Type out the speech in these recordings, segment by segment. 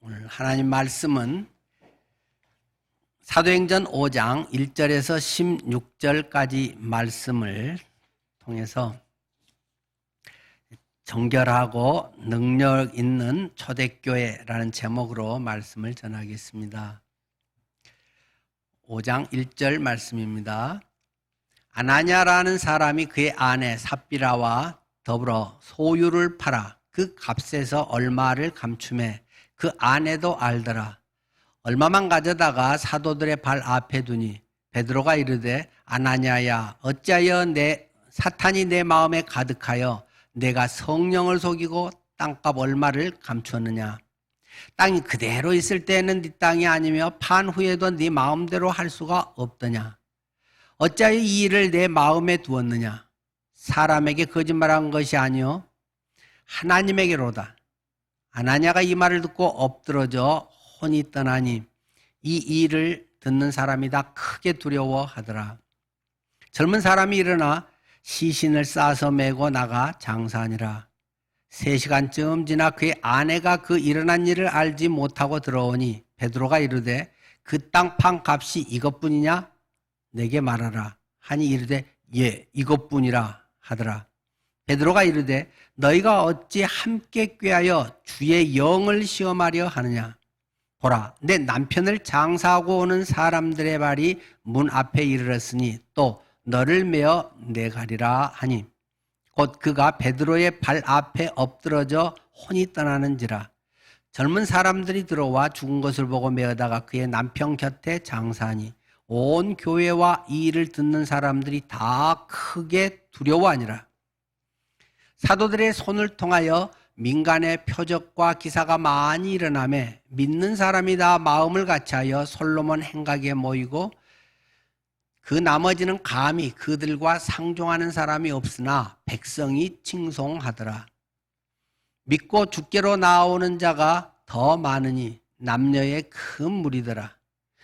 오늘 하나님 말씀은 사도행전 5장 1절에서 16절까지 말씀을 통해서 정결하고 능력 있는 초대교회라는 제목으로 말씀을 전하겠습니다. 5장 1절 말씀입니다. 아나냐라는 사람이 그의 아내 삽비라와 더불어 소유를 팔아 그 값에서 얼마를 감춤해 그 아내도 알더라. 얼마만 가져다가 사도들의 발 앞에 두니 베드로가 이르되 아나냐야 어찌하여 사탄이 내 마음에 가득하여 내가 성령을 속이고 땅값 얼마를 감추었느냐. 땅이 그대로 있을 때에는 네 땅이 아니며 판 후에도 네 마음대로 할 수가 없더냐. 어찌하여 이 일을 내 마음에 두었느냐. 사람에게 거짓말한 것이 아니요 하나님에게로다. 아나냐가 이 말을 듣고 엎드러져 혼이 떠나니 이 일을 듣는 사람이 다 크게 두려워하더라. 젊은 사람이 일어나 시신을 싸서 메고 나가 장사하니라. 3시간쯤 지나 그의 아내가 그 일어난 일을 알지 못하고 들어오니 베드로가 이르되 그 땅 판 값이 이것뿐이냐? 내게 말하라 하니 이르되 예 이것뿐이라 하더라. 베드로가 이르되 너희가 어찌 함께 꾀하여 주의 영을 시험하려 하느냐. 보라 내 남편을 장사하고 오는 사람들의 발이 문 앞에 이르렀으니 또 너를 메어 내가리라 하니 곧 그가 베드로의 발 앞에 엎드러져 혼이 떠나는지라. 젊은 사람들이 들어와 죽은 것을 보고 메어다가 그의 남편 곁에 장사하니 온 교회와 이 일을 듣는 사람들이 다 크게 두려워하니라. 사도들의 손을 통하여 민간의 표적과 기사가 많이 일어나매 믿는 사람이 다 마음을 같이하여 솔로몬 행각에 모이고 그 나머지는 감히 그들과 상종하는 사람이 없으나 백성이 칭송하더라. 믿고 주께로 나오는 자가 더 많으니 남녀의 큰 무리더라.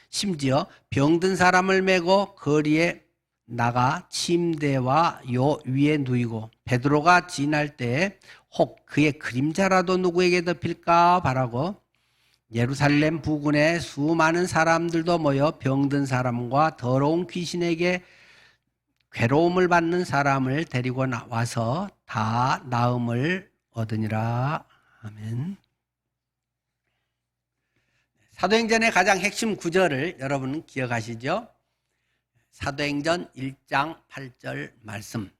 심지어 병든 사람을 메고 거리에 나가 침대와 요 위에 누이고 베드로가 지날 때에 혹 그의 그림자라도 누구에게 덮일까 바라고 예루살렘 부근에 수많은 사람들도 모여 병든 사람과 더러운 귀신에게 괴로움을 받는 사람을 데리고 나와서 다 나음을 얻으니라. 아멘. 사도행전의 가장 핵심 구절을 여러분은 기억하시죠? 사도행전 1장 8절 말씀.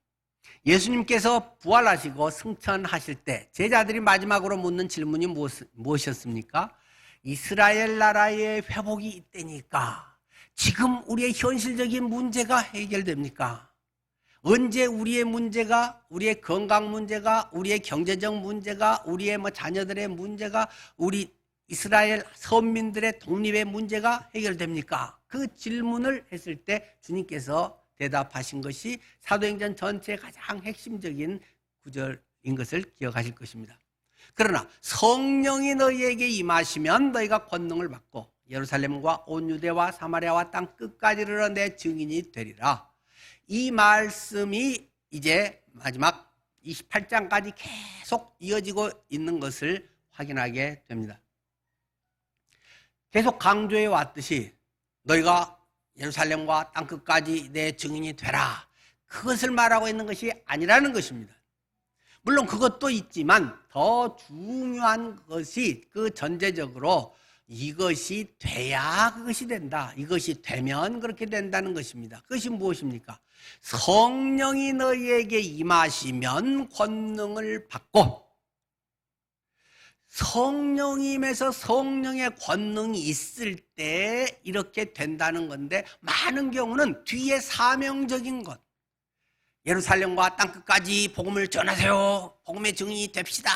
예수님께서 부활하시고 승천하실 때 제자들이 마지막으로 묻는 질문이 무엇이었습니까? 이스라엘 나라의 회복이 이때니까 지금 우리의 현실적인 문제가 해결됩니까? 언제 우리의 문제가, 우리의 건강 문제가, 우리의 경제적 문제가, 우리의 자녀들의 문제가, 우리 이스라엘 선민들의 독립의 문제가 해결됩니까? 그 질문을 했을 때 주님께서 대답하신 것이 사도행전 전체의 가장 핵심적인 구절인 것을 기억하실 것입니다. 그러나 성령이 너희에게 임하시면 너희가 권능을 받고 예루살렘과 온 유대와 사마리아와 땅 끝까지 이르러 내 증인이 되리라. 이 말씀이 이제 마지막 28장까지 계속 이어지고 있는 것을 확인하게 됩니다. 계속 강조해 왔듯이 너희가 예루살렘과 땅끝까지 내 증인이 되라. 그것을 말하고 있는 것이 아니라는 것입니다. 물론 그것도 있지만 더 중요한 것이 그 전제적으로 이것이 돼야 그것이 된다. 이것이 되면 그렇게 된다는 것입니다. 그것이 무엇입니까? 성령이 너희에게 임하시면 권능을 받고 성령임에서 성령의 권능이 있을 때 이렇게 된다는 건데 많은 경우는 뒤에 사명적인 것 예루살렘과 땅끝까지 복음을 전하세요. 복음의 증인이 됩시다.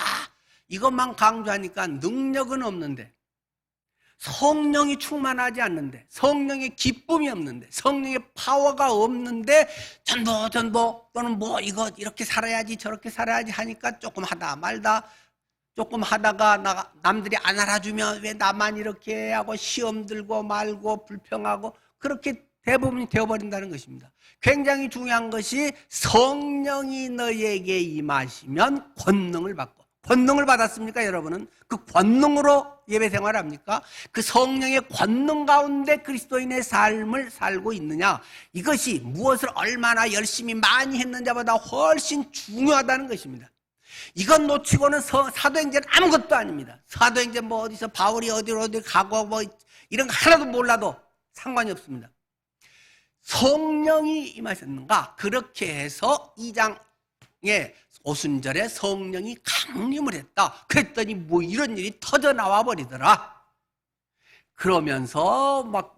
이것만 강조하니까 능력은 없는데 성령이 충만하지 않는데 성령의 기쁨이 없는데 성령의 파워가 없는데 전도 또는 이거 이렇게 살아야지 저렇게 살아야지 하니까 조금 하다 말다 조금 하다가 남들이 안 알아주면 왜 나만 이렇게 하고 시험 들고 말고 불평하고 그렇게 대부분이 되어버린다는 것입니다. 굉장히 중요한 것이 성령이 너희에게 임하시면 권능을 받고 권능을 받았습니까 여러분은? 그 권능으로 예배 생활합니까? 그 성령의 권능 가운데 그리스도인의 삶을 살고 있느냐? 이것이 무엇을 얼마나 열심히 많이 했는지보다 훨씬 중요하다는 것입니다. 이건 놓치고는 사도행전은 아무것도 아닙니다. 사도행전 뭐 어디서 바울이 어디 가고 뭐 이런 거 하나도 몰라도 상관이 없습니다. 성령이 임하셨는가? 그렇게 해서 2장에 오순절에 성령이 강림을 했다. 그랬더니 뭐 이런 일이 터져 나와 버리더라. 그러면서 막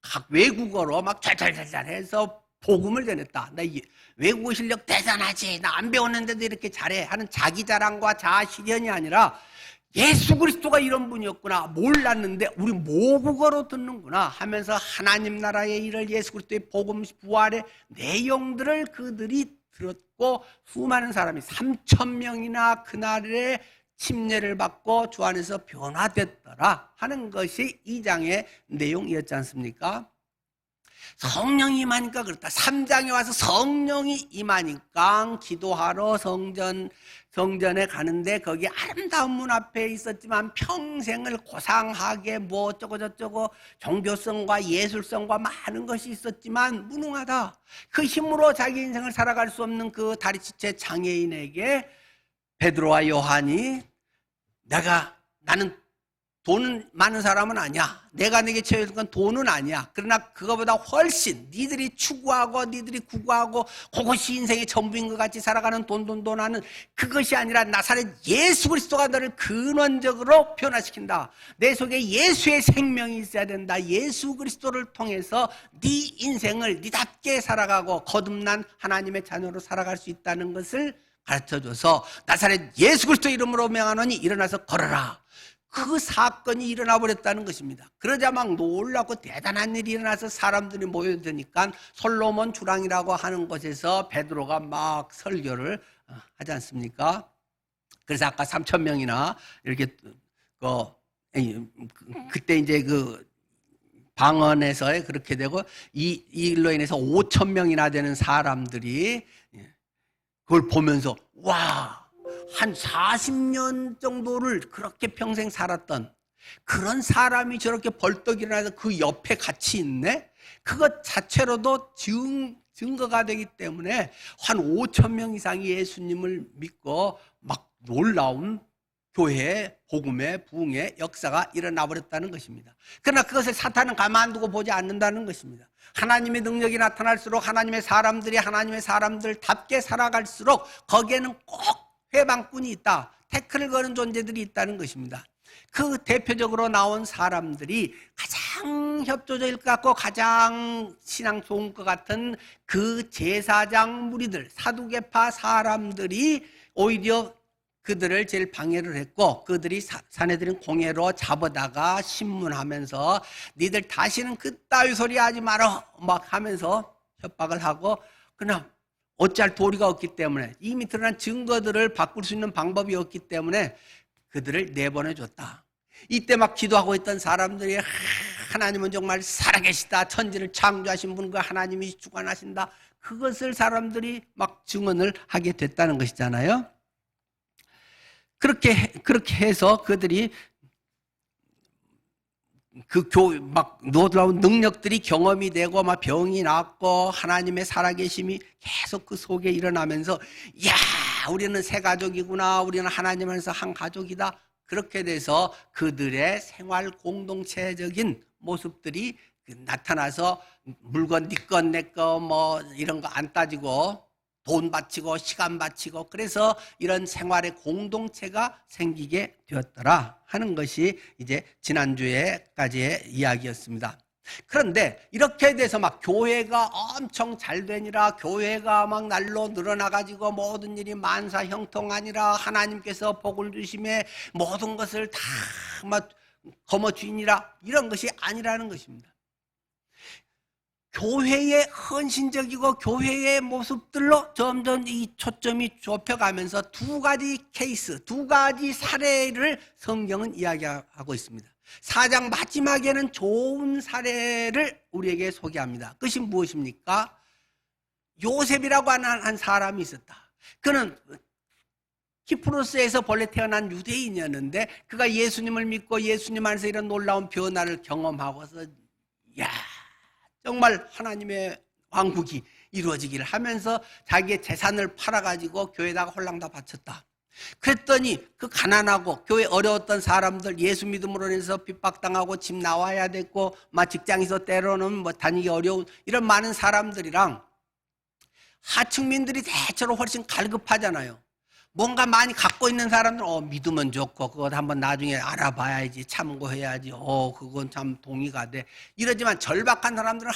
각 외국어로 막 잘잘잘잘 해서 복음을 전했다. 나 외국어 실력 대단하지. 나 안 배웠는데도 이렇게 잘해 하는 자기 자랑과 자아 실현이 아니라 예수 그리스도가 이런 분이었구나. 몰랐는데 우리 모국어로 듣는구나 하면서 하나님 나라의 일을 예수 그리스도의 복음 부활의 내용들을 그들이 들었고 수많은 사람이 3,000명이나 그날에 침례를 받고 주 안에서 변화됐더라 하는 것이 2장의 내용이었지 않습니까? 성령이 임하니까 그렇다. 3장에 와서 성령이 임하니까 기도하러 성전에 가는데 거기 아름다운 문 앞에 있었지만 평생을 고상하게 뭐 어쩌고 저쩌고 종교성과 예술성과 많은 것이 있었지만 무능하다. 그 힘으로 자기 인생을 살아갈 수 없는 그 다리치체 장애인에게 베드로와 요한이 나는 돈 많은 사람은 아니야. 내가 네게 채워줄 건 돈은 아니야. 그러나 그거보다 훨씬 니들이 추구하고 니들이 구구하고 그것이 인생의 전부인 것 같이 살아가는 돈 하는 그것이 아니라 나사렛 예수 그리스도가 너를 근원적으로 변화시킨다. 내 속에 예수의 생명이 있어야 된다. 예수 그리스도를 통해서 네 인생을 니답게 살아가고 거듭난 하나님의 자녀로 살아갈 수 있다는 것을 가르쳐줘서 나사렛 예수 그리스도 이름으로 명하노니 일어나서 걸어라. 그 사건이 일어나 버렸다는 것입니다. 그러자 막 놀랍고 대단한 일이 일어나서 사람들이 모여드니까 솔로몬 주랑이라고 하는 곳에서 베드로가 막 설교를 하지 않습니까? 그래서 아까 3,000명이나 이렇게 그때 이제 그 방언에서 그렇게 되고 이 일로 인해서 5,000명이나 되는 사람들이 그걸 보면서 와, 한 40년 정도를 그렇게 평생 살았던 그런 사람이 저렇게 벌떡 일어나서 그 옆에 같이 있네? 그것 자체로도 증거가 되기 때문에 한 5,000명 이상이 예수님을 믿고 막 놀라운 교회, 복음의 부흥의 역사가 일어나 버렸다는 것입니다. 그러나 그것을 사탄은 가만두고 보지 않는다는 것입니다. 하나님의 능력이 나타날수록 하나님의 사람들이 하나님의 사람들답게 살아갈수록 거기에는 꼭 회방꾼이 있다. 태클을 거는 존재들이 있다는 것입니다. 그 대표적으로 나온 사람들이 가장 협조적일 것 같고 가장 신앙 좋은 것 같은 그 제사장 무리들, 사두개파 사람들이 오히려 그들을 제일 방해를 했고 그들이 사내들은 공회로 잡아다가 신문하면서 니들 다시는 그따위 소리 하지 마라 막 하면서 협박을 하고 그냥 어찌할 도리가 없기 때문에 이미 드러난 증거들을 바꿀 수 있는 방법이 없기 때문에 그들을 내보내줬다. 이때 막 기도하고 있던 사람들이 하나님은 정말 살아계시다. 천지를 창조하신 분과 하나님이 주관하신다. 그것을 사람들이 막 증언을 하게 됐다는 것이잖아요. 그렇게 해서 그들이 막 놀라운 능력들이 경험이 되고 막 병이 낫고 하나님의 살아계심이 계속 그 속에 일어나면서 야, 우리는 새 가족이구나. 우리는 하나님 안에서 한 가족이다. 그렇게 돼서 그들의 생활 공동체적인 모습들이 나타나서 물건 네 건 내 거 뭐 이런 거 안 따지고 돈 바치고 시간 바치고 그래서 이런 생활의 공동체가 생기게 되었더라 하는 것이 이제 지난주에까지의 이야기였습니다. 그런데 이렇게 돼서 막 교회가 엄청 잘 되니라 교회가 막 날로 늘어나가지고 모든 일이 만사형통하니라 하나님께서 복을 주심에 모든 것을 다 막 거머쥐니라 이런 것이 아니라는 것입니다. 교회의 헌신적이고 교회의 모습들로 점점 이 초점이 좁혀가면서 두 가지 케이스, 두 가지 사례를 성경은 이야기하고 있습니다. 4장 마지막에는 좋은 사례를 우리에게 소개합니다. 그것이 무엇입니까? 요셉이라고 하는 한 사람이 있었다. 그는 키프로스에서 본래 태어난 유대인이었는데 그가 예수님을 믿고 예수님 안에서 이런 놀라운 변화를 경험하고서 야 정말 하나님의 왕국이 이루어지기를 하면서 자기의 재산을 팔아가지고 교회에다가 홀랑 다 바쳤다. 그랬더니 그 가난하고 교회 어려웠던 사람들, 예수 믿음으로 인해서 핍박당하고 집 나와야 됐고 막 직장에서 때로는 뭐 다니기 어려운 이런 많은 사람들이랑 하층민들이 대체로 훨씬 갈급하잖아요. 뭔가 많이 갖고 있는 사람들은 믿으면 좋고 그것 한번 나중에 알아봐야지, 참고해야지, 그건 참 동의가 돼. 이러지만 절박한 사람들은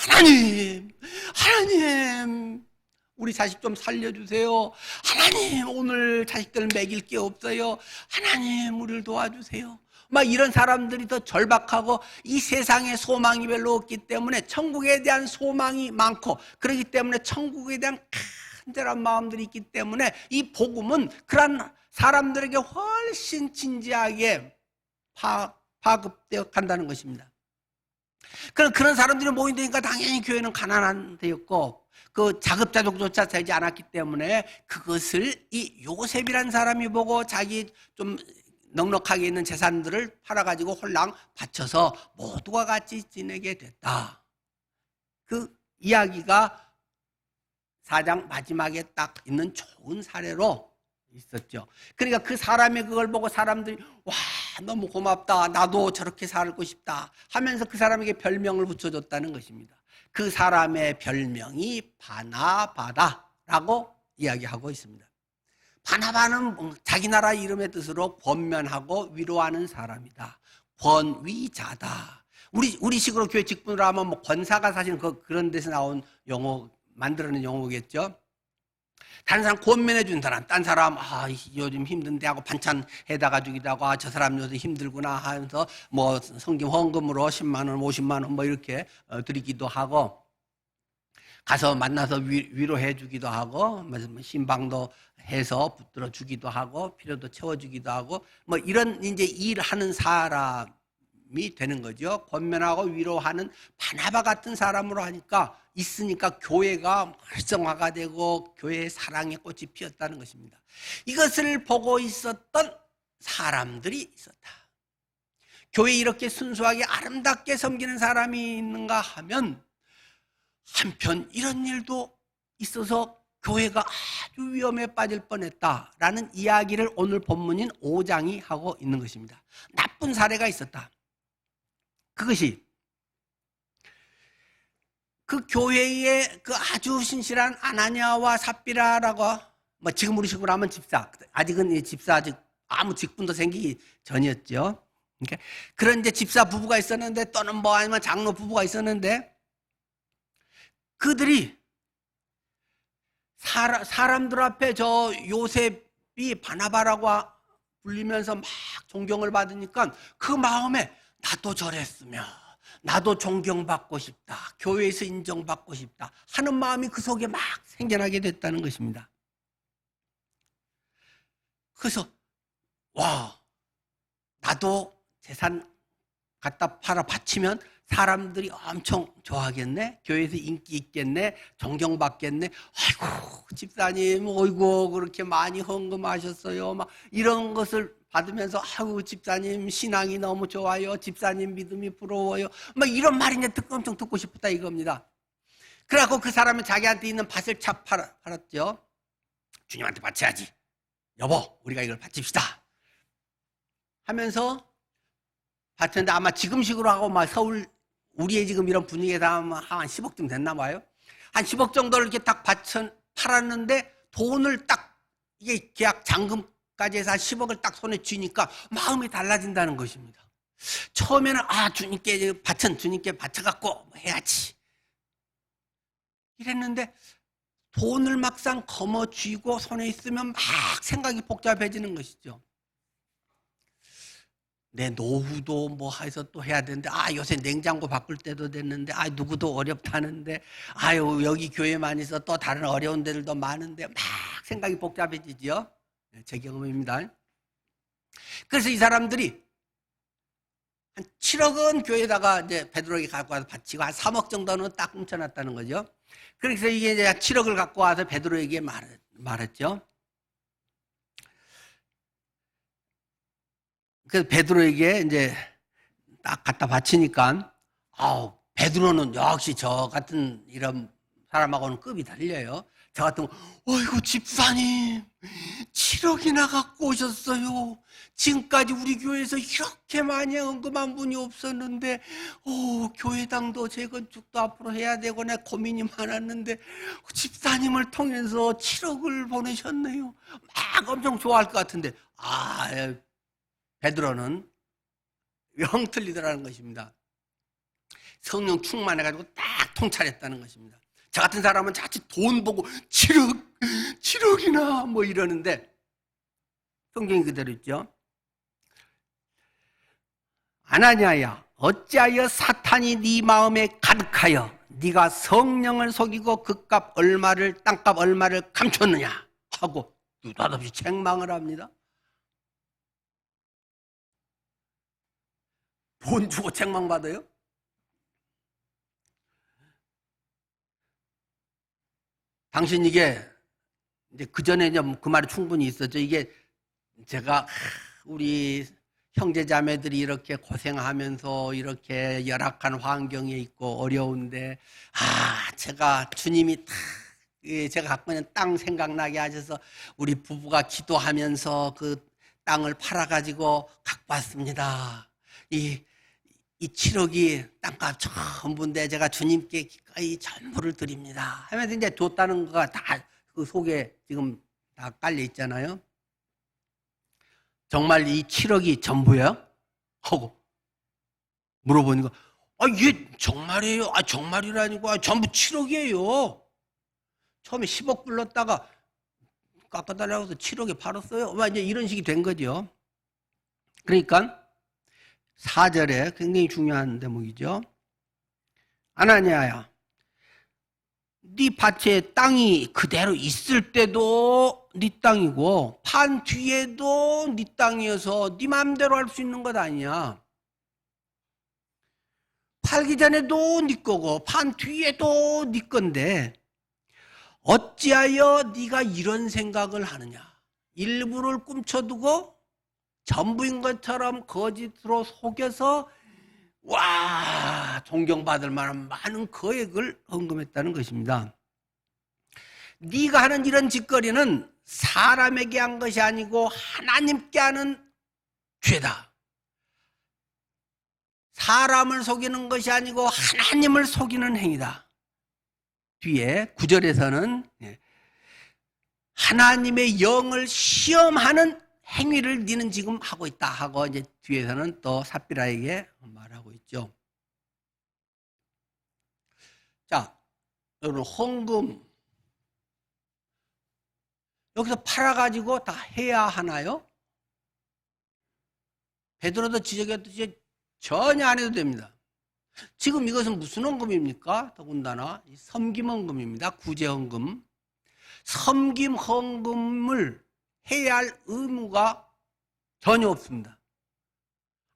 하나님 우리 자식 좀 살려주세요. 하나님 오늘 자식들 먹일 게 없어요. 하나님 우리를 도와주세요. 막 이런 사람들이 더 절박하고 이 세상에 소망이 별로 없기 때문에 천국에 대한 소망이 많고 그렇기 때문에 천국에 대한 간절한 마음들이 있기 때문에 이 복음은 그런 사람들에게 훨씬 진지하게 파급되어 간다는 것입니다. 그런 사람들이 모인다니까 당연히 교회는 가난한 데였고 그 자급자족조차 되지 않았기 때문에 그것을 이 요셉이라는 사람이 보고 자기 좀 넉넉하게 있는 재산들을 팔아가지고 홀랑 바쳐서 모두가 같이 지내게 됐다. 그 이야기가 4장 마지막에 딱 있는 좋은 사례로 있었죠. 그러니까 그 사람이 그걸 보고 사람들이 와 너무 고맙다, 나도 저렇게 살고 싶다 하면서 그 사람에게 별명을 붙여줬다는 것입니다. 그 사람의 별명이 바나바다라고 이야기하고 있습니다. 바나바는 자기 나라 이름의 뜻으로 권면하고 위로하는 사람이다. 권위자다. 우리 식으로 교회 직분으로 하면 뭐 권사가 사실은 그런 데서 나온 용어, 만들어낸 용어겠죠. 다른 사람 권면해 준 사람, 딴 사람 요즘 힘든데 하고 반찬 해다가 주기도 하고 저 사람 요새 힘들구나 하면서 뭐 성김 헌금으로 10만 원, 50만 원 뭐 이렇게 드리기도 하고 가서 만나서 위로해 주기도 하고 신방도 해서 붙들어 주기도 하고 필요도 채워 주기도 하고 뭐 이런 이제 일하는 사람이 되는 거죠. 권면하고 위로하는 바나바 같은 사람으로 하니까 있으니까 교회가 활성화가 되고 교회의 사랑의 꽃이 피었다는 것입니다. 이것을 보고 있었던 사람들이 있었다. 교회에 이렇게 순수하게 아름답게 섬기는 사람이 있는가 하면 한편 이런 일도 있어서 교회가 아주 위험에 빠질 뻔했다라는 이야기를 오늘 본문인 5장이 하고 있는 것입니다. 나쁜 사례가 있었다. 그것이 그 교회의 그 아주 신실한 아나니아와 삽비라라고 뭐 지금 우리 식으로 하면 집사, 아직은 이 집사 아직 아무 직분도 생기기 전이었죠. 그런 이제 집사 부부가 있었는데 또는 뭐 아니면 장로 부부가 있었는데 그들이 사람들 앞에 저 요셉이 바나바라고 불리면서 막 존경을 받으니까 그 마음에 나도 저랬으면 나도 존경받고 싶다, 교회에서 인정받고 싶다 하는 마음이 그 속에 막 생겨나게 됐다는 것입니다. 그래서 나도 재산 갖다 팔아 바치면 사람들이 엄청 좋아하겠네, 교회에서 인기 있겠네, 존경받겠네, 아이고 집사님 어이구 그렇게 많이 헌금하셨어요 막 이런 것을 받으면서 아이고 집사님 신앙이 너무 좋아요, 집사님 믿음이 부러워요 막 이런 말이 이제 엄청 듣고 싶었다 이겁니다. 그래갖고 그 사람은 자기한테 있는 밭을 착 팔았죠. 주님한테 바쳐야지, 여보 우리가 이걸 바칩시다 하면서 바쳤는데 아마 지금식으로 하고 막 서울 우리의 지금 이런 분위기에서 한 10억쯤 됐나 봐요. 한 10억 정도를 이렇게 딱 팔았는데 돈을 딱 이게 계약 잔금까지 해서 한 10억을 딱 손에 쥐니까 마음이 달라진다는 것입니다. 처음에는 주님께 바쳐갖고 해야지 이랬는데 돈을 막상 거머쥐고 손에 있으면 막 생각이 복잡해지는 것이죠. 내 노후도 뭐 해서 또 해야 되는데 요새 냉장고 바꿀 때도 됐는데 누구도 어렵다는데 여기 교회만 있어 또 다른 어려운 데들도 많은데 막 생각이 복잡해지죠. 제 경험입니다. 그래서 이 사람들이 한 7억은 교회에다가 이제 베드로에게 갖고 와서 바치고 한 3억 정도는 딱 훔쳐놨다는 거죠. 그래서 이게 이제 7억을 갖고 와서 베드로에게 말했죠. 그래서 베드로에게 이제 딱 갖다 바치니까, 베드로는 역시 저 같은 이런 사람하고는 급이 달려요. 저 같은 거, 어이구, 집사님, 7억이나 갖고 오셨어요. 지금까지 우리 교회에서 이렇게 많이 헌금한 분이 없었는데, 교회당도 재건축도 앞으로 해야 되고, 내 고민이 많았는데, 집사님을 통해서 7억을 보내셨네요. 막 엄청 좋아할 것 같은데, 베드로는 영 틀리더라는 것입니다. 성령 충만해가지고 딱 통찰했다는 것입니다. 저 같은 사람은 자칫 돈 보고 7억이나 뭐 이러는데, 성경이 그대로 있죠. 아나니아야, 어찌하여 사탄이 네 마음에 가득하여 네가 성령을 속이고 그값 얼마를, 땅값 얼마를 감췄느냐 하고 느닷없이 책망을 합니다. 돈 주고 책망받아요? 당신 이게 이제 그 전에 그 말이 충분히 있었죠. 이게 제가 우리 형제 자매들이 이렇게 고생하면서 이렇게 열악한 환경에 있고 어려운데, 제가 주님이 제가 갖고 있는 땅 생각나게 하셔서 우리 부부가 기도하면서 그 땅을 팔아가지고 갖고 왔습니다. 이 7억이 땅값 전부인데 제가 주님께 기꺼이 전부를 드립니다 하면서 이제 줬다는 거가 다 그 속에 지금 다 깔려 있잖아요. 정말 이 7억이 전부예요? 하고 물어보니까, 이게 정말이에요? 정말이라니까. 전부 7억이에요. 처음에 10억 불렀다가 깎아달라고 해서 7억에 팔았어요. 이제 이런 식이 된 거죠. 그러니까 4절에 굉장히 중요한 대목이죠. 아나니아야, 네 밭에 땅이 그대로 있을 때도 네 땅이고 판 뒤에도 네 땅이어서 네 마음대로 할 수 있는 것 아니야. 팔기 전에도 네 거고 판 뒤에도 네 건데 어찌하여 네가 이런 생각을 하느냐. 일부를 꿈쳐두고 전부인 것처럼 거짓으로 속여서 존경받을 만한 많은 거액을 헌금했다는 것입니다. 네가 하는 이런 짓거리는 사람에게 한 것이 아니고 하나님께 하는 죄다. 사람을 속이는 것이 아니고 하나님을 속이는 행위다. 뒤에 9절에서는 하나님의 영을 시험하는 행위를 너는 지금 하고 있다 하고 이제 뒤에서는 또 삽비라에게 말하고 있죠. 자, 여러분 헌금 여기서 팔아가지고 다 해야 하나요? 베드로도 지적했듯이 전혀 안 해도 됩니다. 지금 이것은 무슨 헌금입니까? 더군다나 섬김 헌금입니다. 구제 헌금. 섬김 헌금을 해야 할 의무가 전혀 없습니다.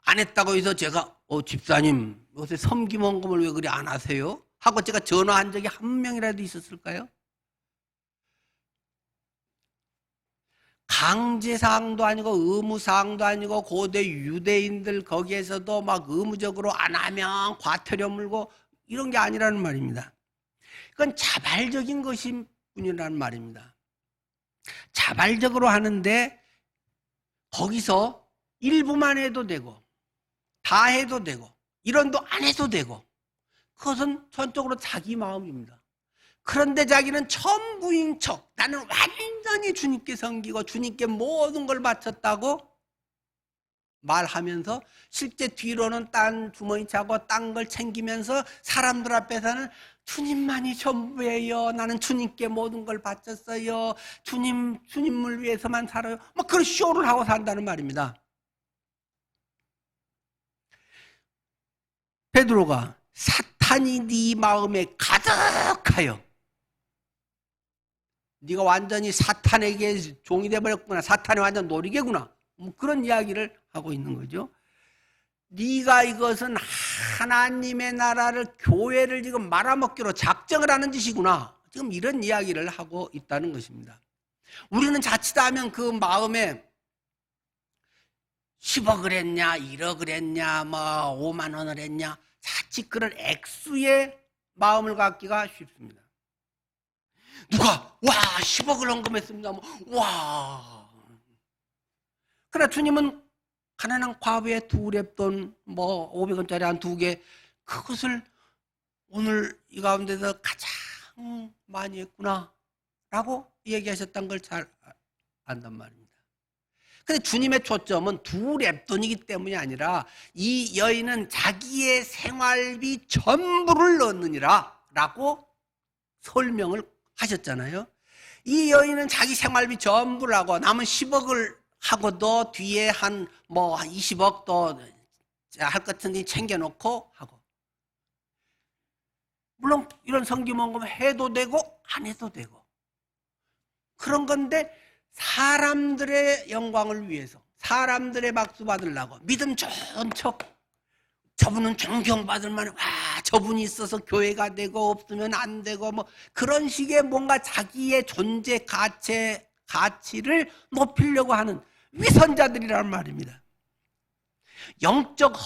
안 했다고 해서 제가 집사님 요새 섬김 헌금을 왜 그리 안 하세요? 하고 제가 전화한 적이 한 명이라도 있었을까요? 강제사항도 아니고 의무사항도 아니고 고대 유대인들 거기에서도 막 의무적으로 안 하면 과태료 물고 이런 게 아니라는 말입니다. 그건 자발적인 것일 뿐이라는 말입니다. 자발적으로 하는데 거기서 일부만 해도 되고 다 해도 되고 이런도 안 해도 되고 그것은 전적으로 자기 마음입니다. 그런데 자기는 전부인 척 나는 완전히 주님께 섬기고 주님께 모든 걸 바쳤다고 말하면서 실제 뒤로는 딴 주머니 차고 딴 걸 챙기면서 사람들 앞에서는 주님만이 전부예요. 나는 주님께 모든 걸 바쳤어요. 주님을 위해서만 살아요. 막 그런 쇼를 하고 산다는 말입니다. 베드로가 사탄이 네 마음에 가득하여 네가 완전히 사탄에게 종이 되어버렸구나. 사탄이 완전 놀이개구나. 뭐 그런 이야기를 하고 있는 거죠. 네가 이것은 하나님의 나라를 교회를 지금 말아먹기로 작정을 하는 짓이구나. 지금 이런 이야기를 하고 있다는 것입니다. 우리는 자칫하면 그 마음에 10억을 했냐, 1억을 했냐, 뭐 5만 원을 했냐, 자칫 그런 액수의 마음을 갖기가 쉽습니다. 누가 와 10억을 헌금했습니다. 와. 그러나 주님은 가난한 과부의 2렙돈 뭐 500원짜리 한 2개 그것을 오늘 이 가운데서 가장 많이 했구나 라고 얘기하셨던 걸 잘 안단 말입니다. 근데 주님의 초점은 2렙돈이기 때문이 아니라 이 여인은 자기의 생활비 전부를 넣느니라 라고 설명을 하셨잖아요. 이 여인은 자기 생활비 전부를 하고 남은 10억을 하고도 뒤에 한 뭐 20억 또 할 것 같으니 챙겨놓고 하고, 물론 이런 성기mon금 해도 되고 안 해도 되고 그런 건데 사람들의 영광을 위해서 사람들의 박수 받으려고 믿음 좋은 척 저분은 존경받을 만해 와 저분이 있어서 교회가 되고 없으면 안 되고 뭐 그런 식의 뭔가 자기의 존재 가치를 높이려고 하는 위선자들이란 말입니다. 영적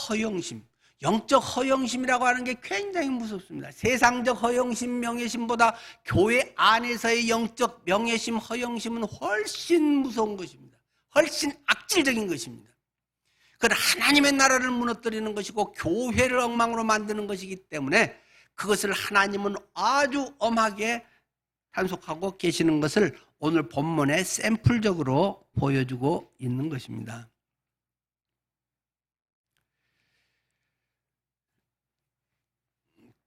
허영심이라고 하는 게 굉장히 무섭습니다. 세상적 허영심, 명예심보다 교회 안에서의 영적 명예심, 허영심은 훨씬 무서운 것입니다. 훨씬 악질적인 것입니다. 그건 하나님의 나라를 무너뜨리는 것이고 교회를 엉망으로 만드는 것이기 때문에 그것을 하나님은 아주 엄하게 단속하고 계시는 것을 오늘 본문에 샘플적으로 보여주고 있는 것입니다.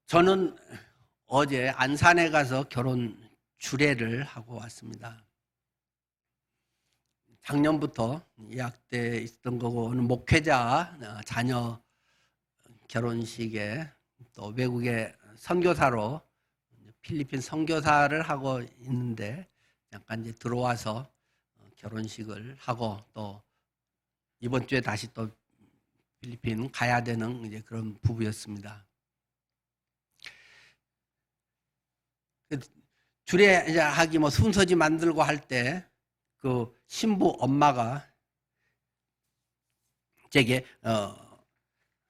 저는 어제 안산에 가서 결혼 주례를 하고 왔습니다. 작년부터 예약돼 있었던 거고 오늘 목회자 자녀 결혼식에 또 외국의 선교사로 필리핀 선교사를 하고 있는데 잠깐 이제 들어와서 결혼식을 하고 또 이번 주에 다시 또 필리핀 가야 되는 이제 그런 부부였습니다. 주례하기 뭐 순서지 만들고 할 때 그 신부 엄마가 제게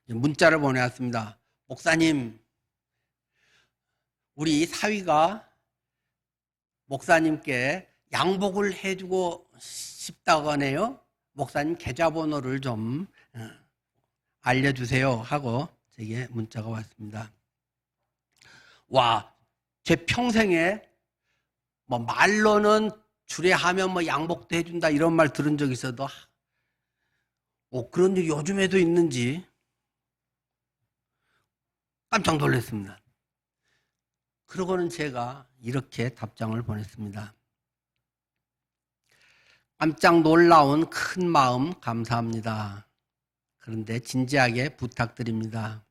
문자를 보내왔습니다. 목사님, 우리 사위가 목사님께 양복을 해주고 싶다고 하네요. 목사님 계좌번호를 좀 알려주세요 하고 제게 문자가 왔습니다. 와, 제 평생에 뭐 말로는 주례하면 뭐 양복도 해준다 이런 말 들은 적 있어도 그런 일이 요즘에도 있는지 깜짝 놀랐습니다. 그러고는 제가 이렇게 답장을 보냈습니다. 깜짝 놀라운 큰 마음 감사합니다. 그런데 진지하게 부탁드립니다.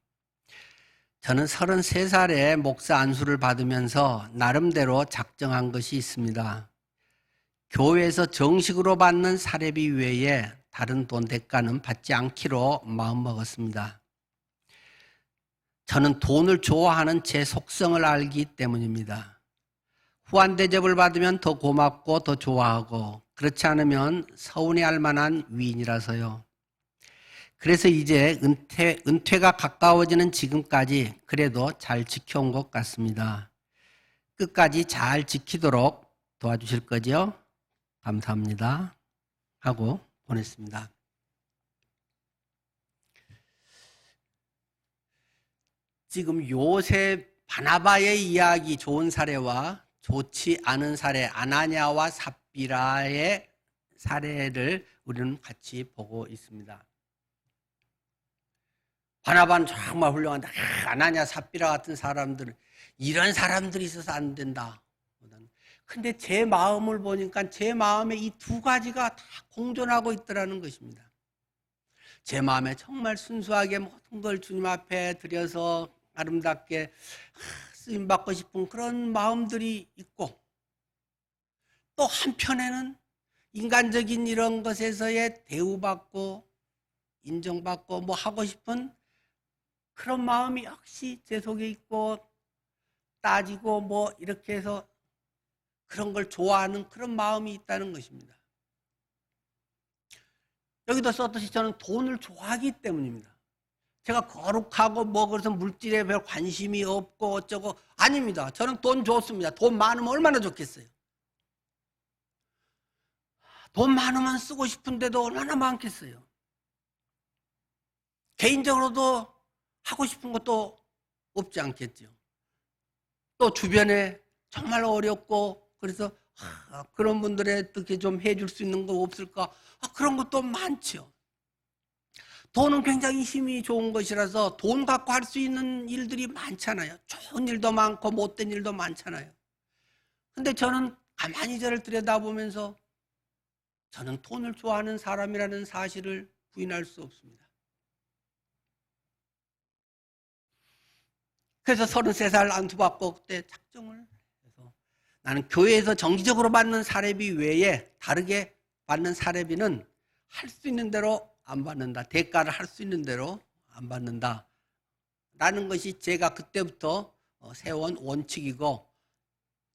저는 33살에 목사 안수를 받으면서 나름대로 작정한 것이 있습니다. 교회에서 정식으로 받는 사례비 외에 다른 돈 대가는 받지 않기로 마음먹었습니다. 저는 돈을 좋아하는 제 속성을 알기 때문입니다. 후한 대접을 받으면 더 고맙고 더 좋아하고 그렇지 않으면 서운해할 만한 위인이라서요. 그래서 이제 은퇴가 가까워지는 지금까지 그래도 잘 지켜온 것 같습니다. 끝까지 잘 지키도록 도와주실 거죠? 감사합니다. 하고 보냈습니다. 지금 요셉 바나바의 이야기 좋은 사례와 좋지 않은 사례 아나니아와 삽비라의 사례를 우리는 같이 보고 있습니다. 바나바는 정말 훌륭한데 아나니아 삽비라 같은 사람들은 이런 사람들이 있어서 안 된다. 근데 제 마음을 보니까 제 마음에 이 두 가지가 다 공존하고 있더라는 것입니다. 제 마음에 정말 순수하게 모든 걸 주님 앞에 드려서 아름답게 쓰임받고 싶은 그런 마음들이 있고 또 한편에는 인간적인 이런 것에서의 대우받고 인정받고 뭐 하고 싶은 그런 마음이 역시 제 속에 있고 따지고 뭐 이렇게 해서 그런 걸 좋아하는 그런 마음이 있다는 것입니다. 여기도 썼듯이 저는 돈을 좋아하기 때문입니다. 제가 거룩하고 뭐 그래서 물질에 별 관심이 없고 어쩌고 아닙니다. 저는 돈 좋습니다. 돈 많으면 얼마나 좋겠어요. 돈 많으면 쓰고 싶은데도 얼마나 많겠어요. 개인적으로도 하고 싶은 것도 없지 않겠죠. 또 주변에 정말 어렵고 그래서 그런 분들에 어떻게 좀 해줄 수 있는 거 없을까? 그런 것도 많죠. 돈은 굉장히 힘이 좋은 것이라서 돈 갖고 할 수 있는 일들이 많잖아요. 좋은 일도 많고 못된 일도 많잖아요. 근데 저는 가만히 저를 들여다보면서 저는 돈을 좋아하는 사람이라는 사실을 부인할 수 없습니다. 그래서 33살 안수받고 그때 작정을 해서 나는 교회에서 정기적으로 받는 사례비 외에 다르게 받는 사례비는 할 수 있는 대로 안 받는다. 대가를 할 수 있는 대로 안 받는다. 라는 것이 제가 그때부터 세운 원칙이고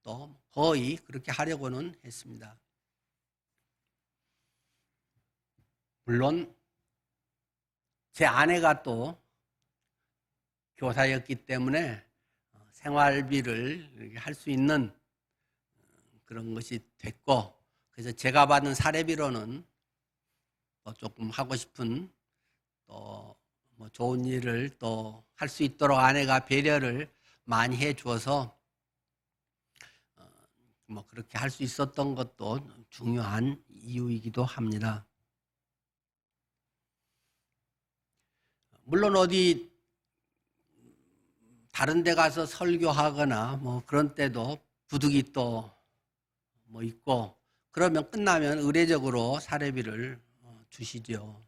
또 거의 그렇게 하려고는 했습니다. 물론 제 아내가 또 교사였기 때문에 생활비를 할 수 있는 그런 것이 됐고, 그래서 제가 받는 사례비로는 또 조금 하고 싶은 또 뭐 좋은 일을 또 할 수 있도록 아내가 배려를 많이 해 주어서 뭐 그렇게 할 수 있었던 것도 중요한 이유이기도 합니다. 물론 어디 다른 데 가서 설교하거나 뭐 그런 때도 부득이 또 뭐 있고 그러면 끝나면 의례적으로 사례비를 주시죠.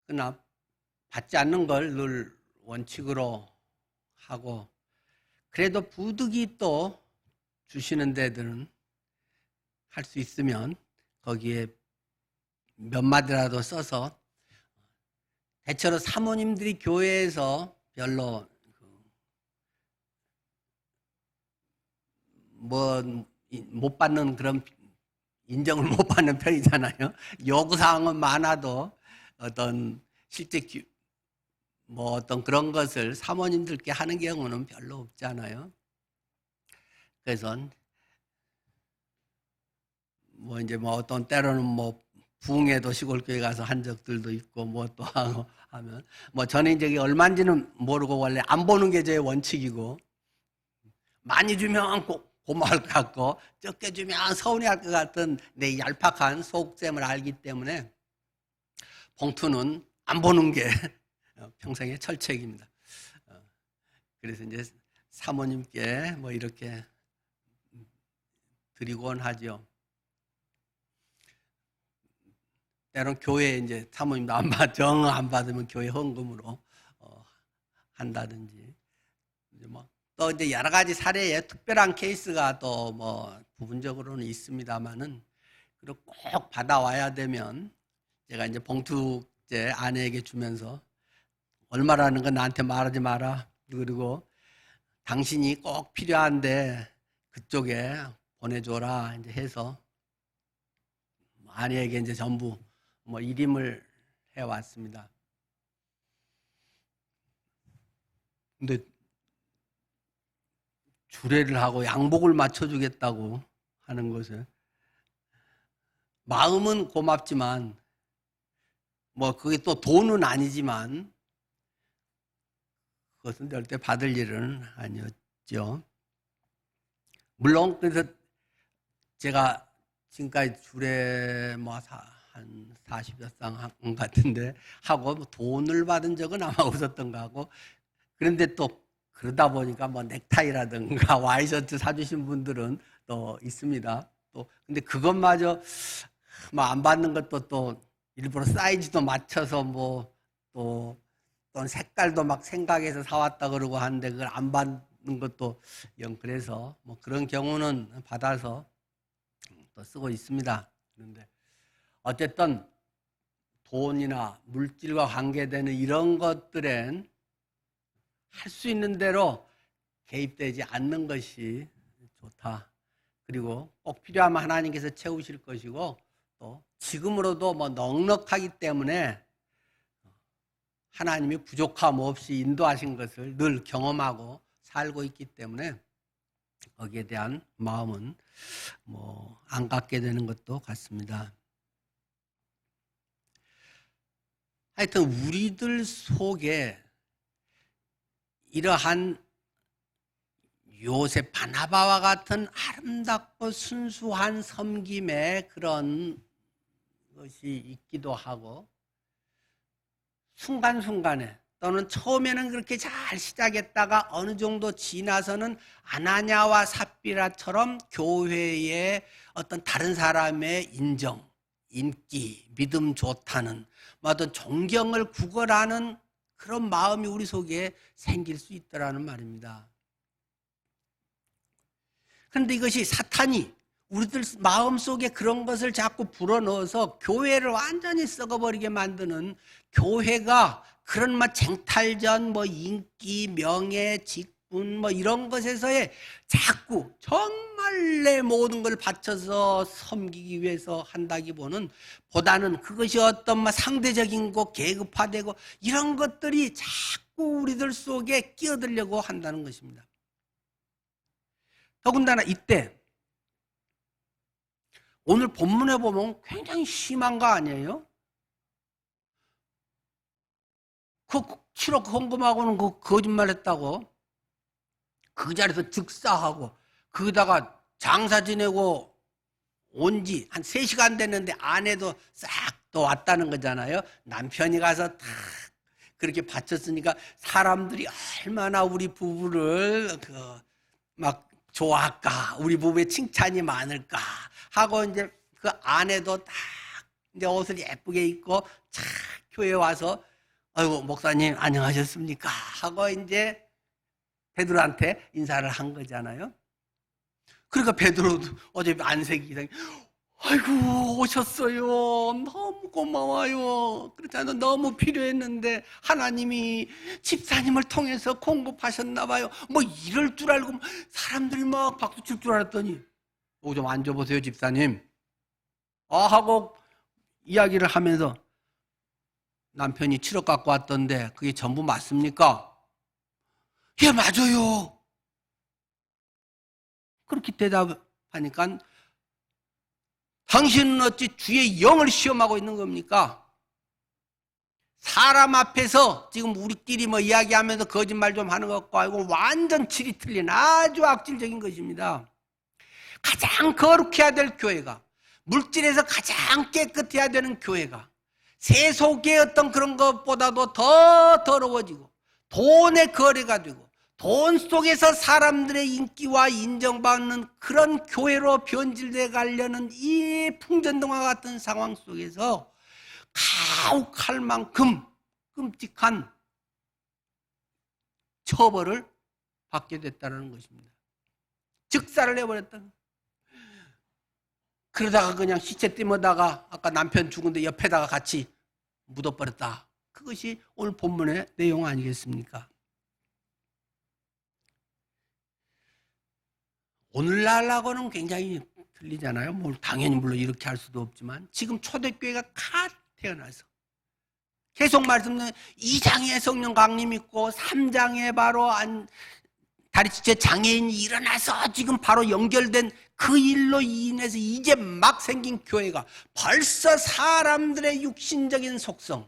그러나 받지 않는 걸 늘 원칙으로 하고 그래도 부득이 또 주시는 데들은 할 수 있으면 거기에 몇 마디라도 써서 대체로 사모님들이 교회에서 별로 뭐 못 받는 그런 인정을 못 받는 편이잖아요. 요구사항은 많아도 어떤 실제 뭐 어떤 그런 것을 사모님들께 하는 경우는 별로 없잖아요. 그래서 뭐 이제 뭐 어떤 때로는 뭐 부흥회도 시골교회 가서 한 적들도 있고 뭐 또 하고 하면 뭐 저는 이제 얼마인지는 모르고 원래 안 보는 게 제 원칙이고 많이 주면 고마울 것 같고 적게 주면 서운해할 것 같은 내 얄팍한 속셈을 알기 때문에 봉투는 안 보는 게 평생의 철책입니다. 그래서 이제 사모님께 뭐 이렇게 드리곤 하죠. 때론 교회 이제 사모님도 정 안 받으면 교회 헌금으로 한다든지 뭐 또 이제 여러 가지 사례에 특별한 케이스가 또 뭐 부분적으로는 있습니다만은 그리고 꼭 받아와야 되면 제가 이제 봉투제 아내에게 주면서 얼마라는 건 나한테 말하지 마라. 그리고 당신이 꼭 필요한데 그쪽에 보내줘라 이제 해서 아내에게 이제 전부 뭐 일임을 해왔습니다. 근데 주례를 하고 양복을 맞춰주겠다고 하는 것은 마음은 고맙지만 뭐 그게 또 돈은 아니지만 그것은 절대 받을 일은 아니었죠. 물론 그래서 제가 지금까지 주례 뭐 한 40여 쌍 같은데 하고 돈을 받은 적은 아마 없었던 거 같고 그런데 또 그러다 보니까 뭐 넥타이라든가 와이셔츠 사주신 분들은 또 있습니다. 또 근데 그것마저 뭐 안 받는 것도 또 일부러 사이즈도 맞춰서 뭐 또 색깔도 막 생각해서 사왔다 그러고 하는데 그걸 안 받는 것도 영 그래서 뭐 그런 경우는 받아서 또 쓰고 있습니다. 그런데 어쨌든 돈이나 물질과 관계되는 이런 것들엔 할 수 있는 대로 개입되지 않는 것이 좋다. 그리고 꼭 필요하면 하나님께서 채우실 것이고, 또 지금으로도 뭐 넉넉하기 때문에 하나님이 부족함 없이 인도하신 것을 늘 경험하고 살고 있기 때문에 거기에 대한 마음은 뭐 안 갖게 되는 것도 같습니다. 하여튼 우리들 속에 이러한 요셉 바나바와 같은 아름답고 순수한 섬김의 그런 것이 있기도 하고, 순간순간에 또는 처음에는 그렇게 잘 시작했다가 어느 정도 지나서는 아나냐와 삽비라처럼 교회의 어떤 다른 사람의 인정, 인기, 믿음 좋다는 어떤 존경을 구걸하는 그런 마음이 우리 속에 생길 수 있다라는 말입니다. 그런데 이것이 사탄이 우리들 마음속에 그런 것을 자꾸 불어넣어서 교회를 완전히 썩어버리게 만드는, 교회가 그런 쟁탈전, 인기, 명예, 직분 이런 것에서의 자꾸 정말 내 모든 걸 바쳐서 섬기기 위해서 한다기보다는 그것이 어떤 상대적인 거, 계급화되고 이런 것들이 자꾸 우리들 속에 끼어들려고 한다는 것입니다. 더군다나 이때 오늘 본문에 보면 굉장히 심한 거 아니에요? 그 7억 헌금하고는 그 거짓말했다고 그 자리에서 즉사하고, 거기다가 장사 지내고 온 지 한 3시간 됐는데 아내도 싹 또 왔다는 거잖아요. 남편이 가서 탁 그렇게 바쳤으니까 사람들이 얼마나 우리 부부를 막 좋아할까, 우리 부부의 칭찬이 많을까 하고, 이제 그 아내도 딱 이제 옷을 예쁘게 입고 착 교회 와서 아이고 목사님 안녕하셨습니까 하고 이제 베드로한테 인사를 한 거잖아요. 그러니까 베드로도 어제 안색이 이상해. 아이고 오셨어요. 너무 고마워요. 그렇잖아요. 너무 필요했는데 하나님이 집사님을 통해서 공급하셨나 봐요. 이럴 줄 알고 사람들이 막 박수 칠 줄 알았더니 좀 앉아보세요 집사님 하고 이야기를 하면서, 남편이 7억 갖고 왔던데 그게 전부 맞습니까? 예 맞아요. 그렇게 대답하니까, 당신은 어찌 주의 영을 시험하고 있는 겁니까? 사람 앞에서 지금 우리끼리 이야기하면서 거짓말 좀 하는 것 같고, 아이고 완전 질이 틀린 아주 악질적인 것입니다. 가장 거룩해야 될 교회가, 물질에서 가장 깨끗해야 되는 교회가 세속의 어떤 그런 것보다도 더 더러워지고 돈의 거래가 되고 돈 속에서 사람들의 인기와 인정받는 그런 교회로 변질돼 가려는 이 풍전등화 같은 상황 속에서 가혹할 만큼 끔찍한 처벌을 받게 됐다는 것입니다. 즉사를 해버렸다. 그러다가 그냥 시체 띠머다가 아까 남편 죽은데 옆에다가 같이 묻어버렸다. 그것이 오늘 본문의 내용 아니겠습니까? 오늘날하고는 굉장히 틀리잖아요. 당연히 물론 이렇게 할 수도 없지만, 지금 초대교회가 갓 태어나서 계속 말씀드린 2장에 성령 강림 있고 3장에 바로 다리찢어 장애인이 일어나서 지금 바로 연결된 그 일로 인해서 이제 막 생긴 교회가 벌써 사람들의 육신적인 속성,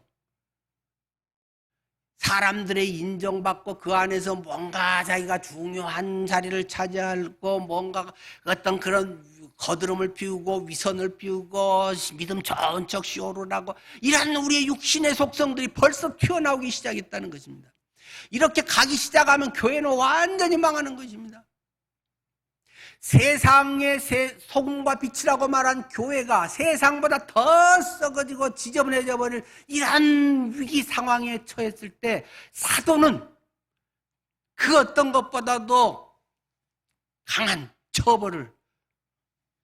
사람들의 인정받고 그 안에서 뭔가 자기가 중요한 자리를 차지하고 뭔가 어떤 그런 거드름을 피우고 위선을 피우고 믿음 좋은 척 쇼를 하고, 이런 우리의 육신의 속성들이 벌써 튀어나오기 시작했다는 것입니다. 이렇게 가기 시작하면 교회는 완전히 망하는 것입니다. 세상의 소금과 빛이라고 말한 교회가 세상보다 더 썩어지고 지저분해져 버릴 이러한 위기 상황에 처했을 때, 사도는 그 어떤 것보다도 강한 처벌을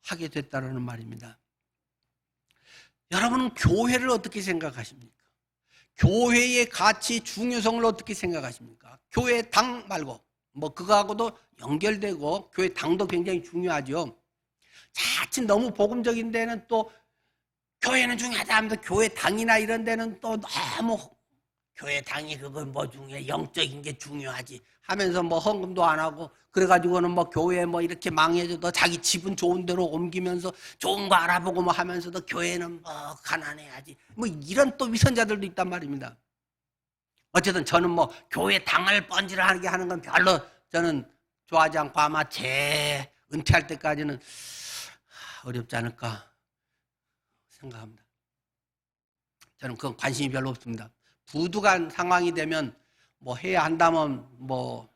하게 됐다는 말입니다. 여러분은 교회를 어떻게 생각하십니까? 교회의 가치, 중요성을 어떻게 생각하십니까? 교회 당 말고 그거하고도 연결되고 교회 당도 굉장히 중요하죠. 자칫 너무 복음적인 데는 또 교회는 중요하다 하면서 교회 당이나 이런 데는 또 너무 교회 당이 그건 뭐 중요해, 영적인 게 중요하지 하면서 뭐 헌금도 안 하고 그래가지고는 뭐 교회 뭐 이렇게 망해져도 자기 집은 좋은 데로 옮기면서 좋은 거 알아보고 뭐 하면서도 교회는 뭐 가난해야지 뭐 이런 또 위선자들도 있단 말입니다. 어쨌든 저는 뭐 교회 당을 번지르하게 하는 건 별로 저는 좋아하지 않고 아마 제 은퇴할 때까지는 어렵지 않을까 생각합니다. 저는 그건 관심이 별로 없습니다. 부두간 상황이 되면 뭐 해야 한다면 뭐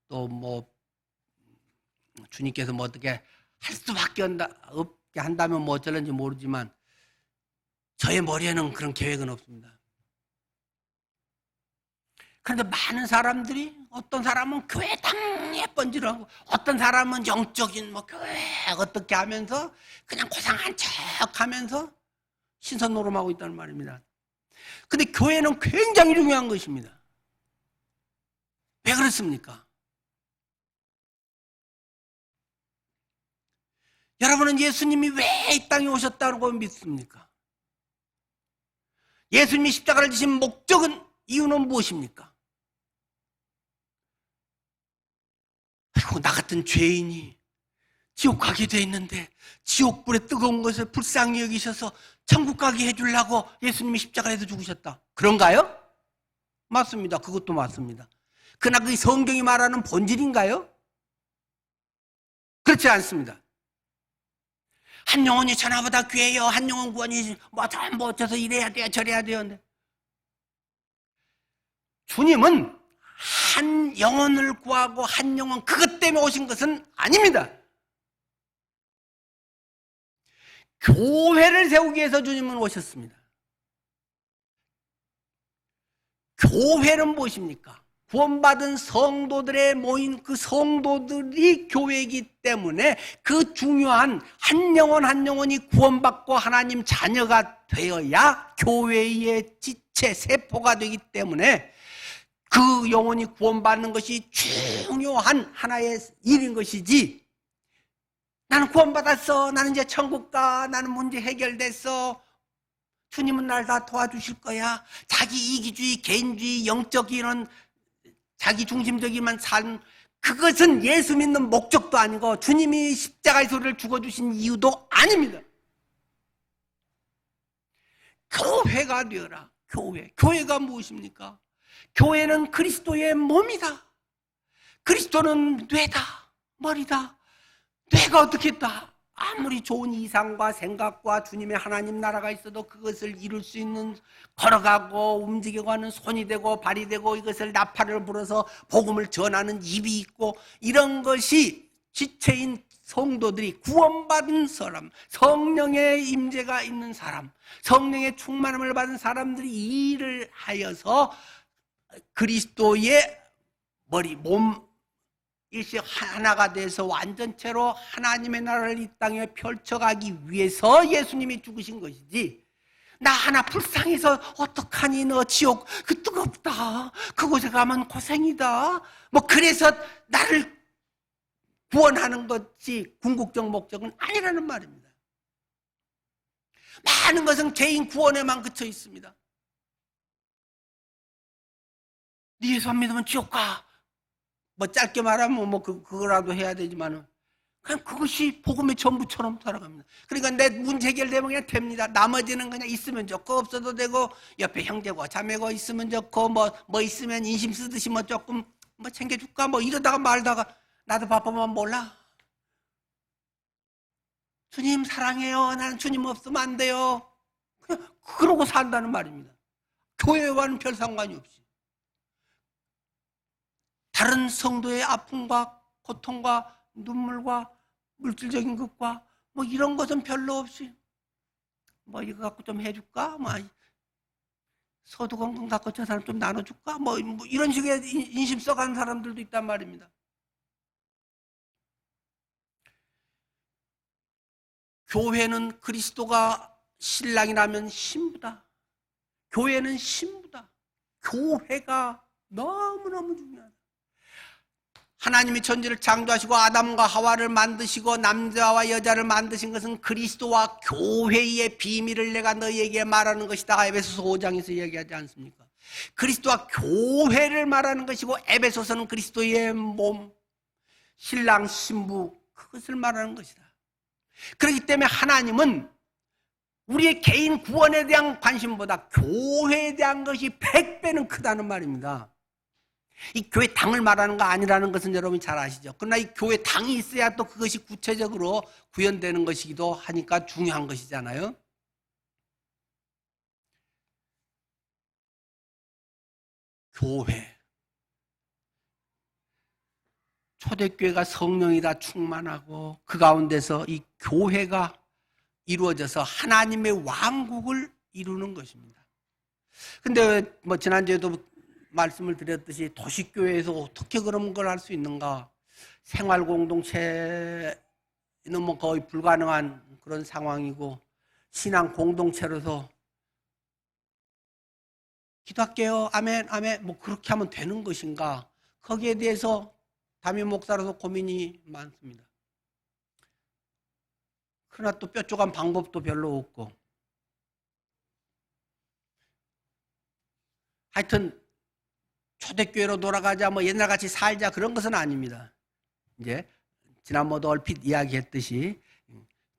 또 뭐 주님께서 뭐 어떻게 할 수밖에 없게 한다면 뭐 어쩔는지 모르지만 저의 머리에는 그런 계획은 없습니다. 그런데 많은 사람들이 어떤 사람은 교회 당에 번지르하고 어떤 사람은 영적인 뭐 교회 어떻게 하면서 그냥 고상한 척 하면서 신선 노름하고 있다는 말입니다. 근데 교회는 굉장히 중요한 것입니다. 왜 그렇습니까? 여러분은 예수님이 왜 이 땅에 오셨다고 믿습니까? 예수님이 십자가를 지신 목적은, 이유는 무엇입니까? 아이고, 나 같은 죄인이 지옥 가게 돼 있는데 지옥불의 뜨거운 것을 불쌍히 여기셔서 천국 가게 해주려고 예수님이 십자가에서 죽으셨다. 그런가요? 맞습니다. 그것도 맞습니다. 그러나 그게 성경이 말하는 본질인가요? 그렇지 않습니다. 한 영혼이 천하보다 귀해요. 한 영혼 구원이 뭐 전부 어째서 이래야 돼요 저래야 돼요. 주님은 한 영혼을 구하고 한 영혼 그것 때문에 오신 것은 아닙니다. 교회를 세우기 위해서 주님은 오셨습니다. 교회는 무엇입니까? 구원받은 성도들의 모인 그 성도들이 교회이기 때문에 그 중요한 한 영혼 한 영혼이 구원받고 하나님 자녀가 되어야 교회의 지체 세포가 되기 때문에 그 영혼이 구원받는 것이 중요한 하나의 일인 것이지, 나는 구원받았어, 나는 이제 천국 가, 나는 문제 해결됐어, 주님은 날 다 도와주실 거야, 자기 이기주의, 개인주의, 영적인 자기 중심적인 삶, 그것은 예수 믿는 목적도 아니고 주님이 십자가에서 우리를 죽어주신 이유도 아닙니다. 교회가 되어라. 교회가 무엇입니까? 교회는 그리스도의 몸이다. 그리스도는 뇌다, 머리다. 뇌가 어떻게 했다? 아무리 좋은 이상과 생각과 주님의 하나님 나라가 있어도 그것을 이룰 수 있는, 걸어가고 움직여가는 손이 되고 발이 되고 이것을 나팔을 불어서 복음을 전하는 입이 있고, 이런 것이 지체인 성도들이, 구원받은 사람, 성령의 임재가 있는 사람, 성령의 충만함을 받은 사람들이 이 일을 하여서 그리스도의 머리, 몸 일시 하나가 돼서 완전체로 하나님의 나라를 이 땅에 펼쳐가기 위해서 예수님이 죽으신 것이지, 나 하나 불쌍해서 어떡하니 너 지옥 그 뜨겁다, 그곳에 가면 고생이다, 뭐 그래서 나를 구원하는 것이 궁극적 목적은 아니라는 말입니다. 많은 것은 개인 구원에만 그쳐 있습니다. 네 예수 안 믿으면 지옥 가, 뭐 짧게 말하면 뭐 그거라도 해야 되지만은 그냥 그것이 복음의 전부처럼 살아갑니다. 그러니까 내 문제 해결되면 그냥 됩니다. 나머지는 그냥 있으면 좋고 없어도 되고, 옆에 형제고 자매고 있으면 좋고, 뭐 있으면 인심 쓰듯이 뭐 조금 뭐 챙겨줄까 뭐 이러다가 말다가 나도 바쁘면 몰라. 주님 사랑해요, 나는 주님 없으면 안 돼요, 그냥 그러고 산다는 말입니다. 교회와는 별 상관이 없이 다른 성도의 아픔과 고통과 눈물과 물질적인 것과 뭐 이런 것은 별로 없이, 뭐 이거 갖고 좀 해줄까, 뭐 소두건강 갖고 저 사람 좀 나눠줄까, 뭐 이런 식의 인심 써가는 사람들도 있단 말입니다. 교회는 그리스도가 신랑이라면 신부다. 교회는 신부다. 교회가 너무너무 중요하다. 하나님이 천지를 창조하시고 아담과 하와를 만드시고 남자와 여자를 만드신 것은 그리스도와 교회의 비밀을 내가 너희에게 말하는 것이다. 에베소서 5장에서 얘기하지 않습니까? 그리스도와 교회를 말하는 것이고 에베소서는 그리스도의 몸, 신랑, 신부 그것을 말하는 것이다. 그렇기 때문에 하나님은 우리의 개인 구원에 대한 관심보다 교회에 대한 것이 100배는 크다는 말입니다. 이 교회 당을 말하는 거 아니라는 것은 여러분이 잘 아시죠. 그러나 이 교회 당이 있어야 또 그것이 구체적으로 구현되는 것이기도 하니까 중요한 것이잖아요. 교회. 초대교회가 성령이 다 충만하고 그 가운데서 이 교회가 이루어져서 하나님의 왕국을 이루는 것입니다. 근데 뭐 지난주에도 말씀을 드렸듯이 도시교회에서 어떻게 그런 걸 할 수 있는가? 생활공동체는 뭐 거의 불가능한 그런 상황이고 신앙 공동체로서 기도할게요. 아멘, 아멘. 뭐 그렇게 하면 되는 것인가? 거기에 대해서 담임 목사로서 고민이 많습니다. 그러나 또 뾰족한 방법도 별로 없고 하여튼 초대교회로 돌아가자 뭐 옛날같이 살자 그런 것은 아닙니다. 이제 지난번도 얼핏 이야기했듯이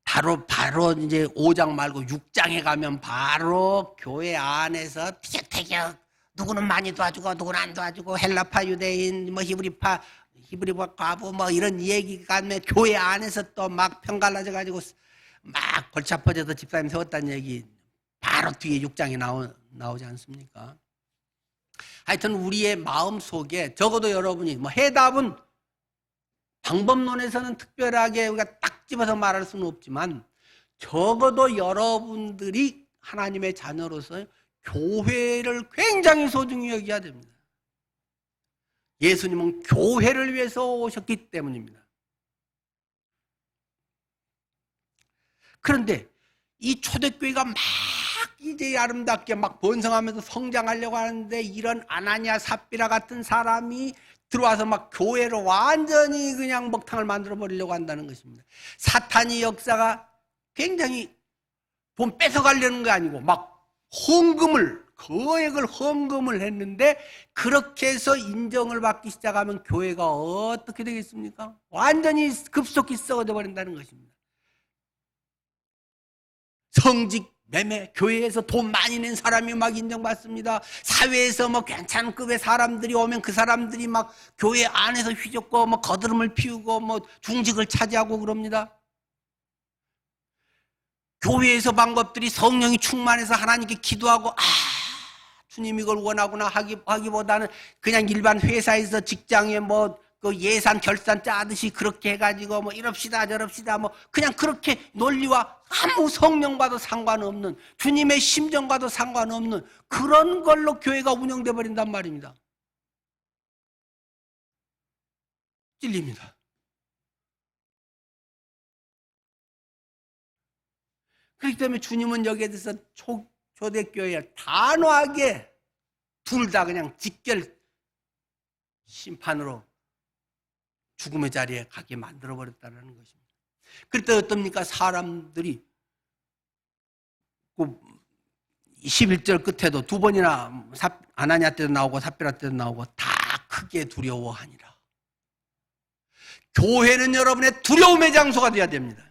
바로 이제 5장 말고 6장에 가면 바로 교회 안에서 티격태격 누구는 많이 도와주고 누구는 안 도와주고 헬라파 유대인 뭐 히브리파 과부 뭐 이런 얘기가 하면 교회 안에서 또 막 편갈라져 가지고 막 골치 아파져서 집사님 세웠다는 얘기 바로 뒤에 6장에 나오지 않습니까? 하여튼 우리의 마음 속에 적어도 여러분이 뭐 해답은 방법론에서는 특별하게 우리가 딱 집어서 말할 수는 없지만 적어도 여러분들이 하나님의 자녀로서 교회를 굉장히 소중히 여겨야 됩니다. 예수님은 교회를 위해서 오셨기 때문입니다. 그런데 이 초대교회가 막 이제 아름답게 막 번성하면서 성장하려고 하는데 이런 아나니아 삽비라 같은 사람이 들어와서 막 교회를 완전히 그냥 먹탕을 만들어 버리려고 한다는 것입니다. 사탄이 역사가 굉장히 돈 뺏어가려는 게 아니고 막 거액을 헌금을 했는데 그렇게 해서 인정을 받기 시작하면 교회가 어떻게 되겠습니까? 완전히 급속히 썩어져 버린다는 것입니다. 성직 매매, 교회에서 돈 많이 낸 사람이 막 인정받습니다. 사회에서 뭐 괜찮은 급의 사람들이 오면 그 사람들이 막 교회 안에서 휘젓고 뭐 거드름을 피우고 뭐 중직을 차지하고 그럽니다. 교회에서 방법들이 성령이 충만해서 하나님께 기도하고 주님 이걸 원하구나 하기보다는 그냥 일반 회사에서 직장에 뭐 그 예산 결산 짜듯이 그렇게 해가지고 뭐 이럽시다 저럽시다 뭐 그냥 그렇게 논리와 아무 성령과도 상관없는 주님의 심정과도 상관없는 그런 걸로 교회가 운영돼 버린단 말입니다. 찔립니다. 그렇기 때문에 주님은 여기에 대해서 초대교회에 단호하게 둘 다 그냥 직결 심판으로 죽음의 자리에 가게 만들어버렸다는 것입니다. 그때 어떻습니까? 사람들이 11절 끝에도 두 번이나 아나니아 때도 나오고 삽비라 때도 나오고 다 크게 두려워하니라. 교회는 여러분의 두려움의 장소가 되어야 됩니다.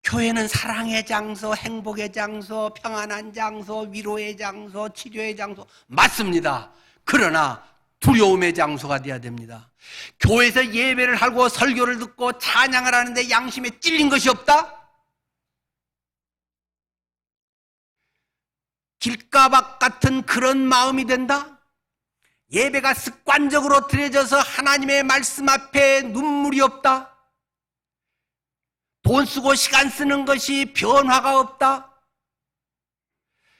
교회는 사랑의 장소, 행복의 장소, 평안한 장소, 위로의 장소, 치료의 장소 맞습니다. 그러나 두려움의 장소가 되어야 됩니다. 교회에서 예배를 하고 설교를 듣고 찬양을 하는데 양심에 찔린 것이 없다? 길가박 같은 그런 마음이 된다? 예배가 습관적으로 드려져서 하나님의 말씀 앞에 눈물이 없다? 돈 쓰고 시간 쓰는 것이 변화가 없다?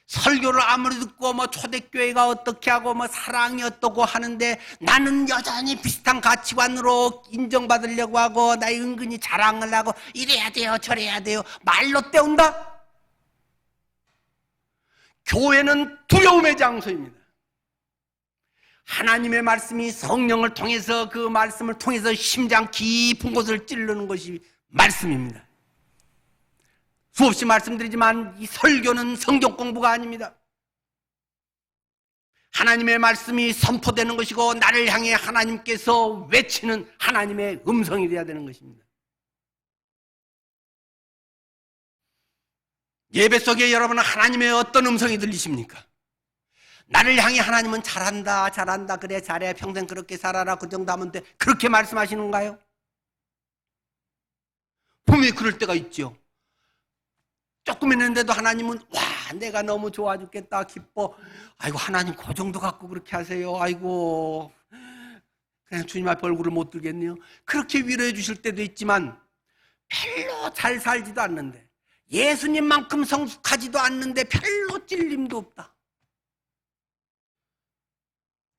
설교를 아무리 듣고 뭐 초대교회가 어떻게 하고 뭐 사랑이 어떻고 하는데 나는 여전히 비슷한 가치관으로 인정받으려고 하고 나 은근히 자랑을 하고 이래야 돼요 저래야 돼요 말로 때운다? 교회는 두려움의 장소입니다. 하나님의 말씀이 성령을 통해서 그 말씀을 통해서 심장 깊은 곳을 찌르는 것이 말씀입니다. 수없이 말씀드리지만 이 설교는 성경 공부가 아닙니다. 하나님의 말씀이 선포되는 것이고 나를 향해 하나님께서 외치는 하나님의 음성이 되어야 되는 것입니다. 예배 속에 여러분은 하나님의 어떤 음성이 들리십니까? 나를 향해 하나님은 잘한다, 잘한다, 그래, 잘해, 평생 그렇게 살아라, 그 정도 하면 돼, 그렇게 말씀하시는가요? 분명히 그럴 때가 있죠. 조금 했는데도 하나님은 와, 내가 너무 좋아 죽겠다, 기뻐. 아이고, 하나님 그 정도 갖고 그렇게 하세요. 아이고, 그냥 주님 앞에 얼굴을 못 들겠네요. 그렇게 위로해 주실 때도 있지만 별로 잘 살지도 않는데, 예수님만큼 성숙하지도 않는데 별로 찔림도 없다.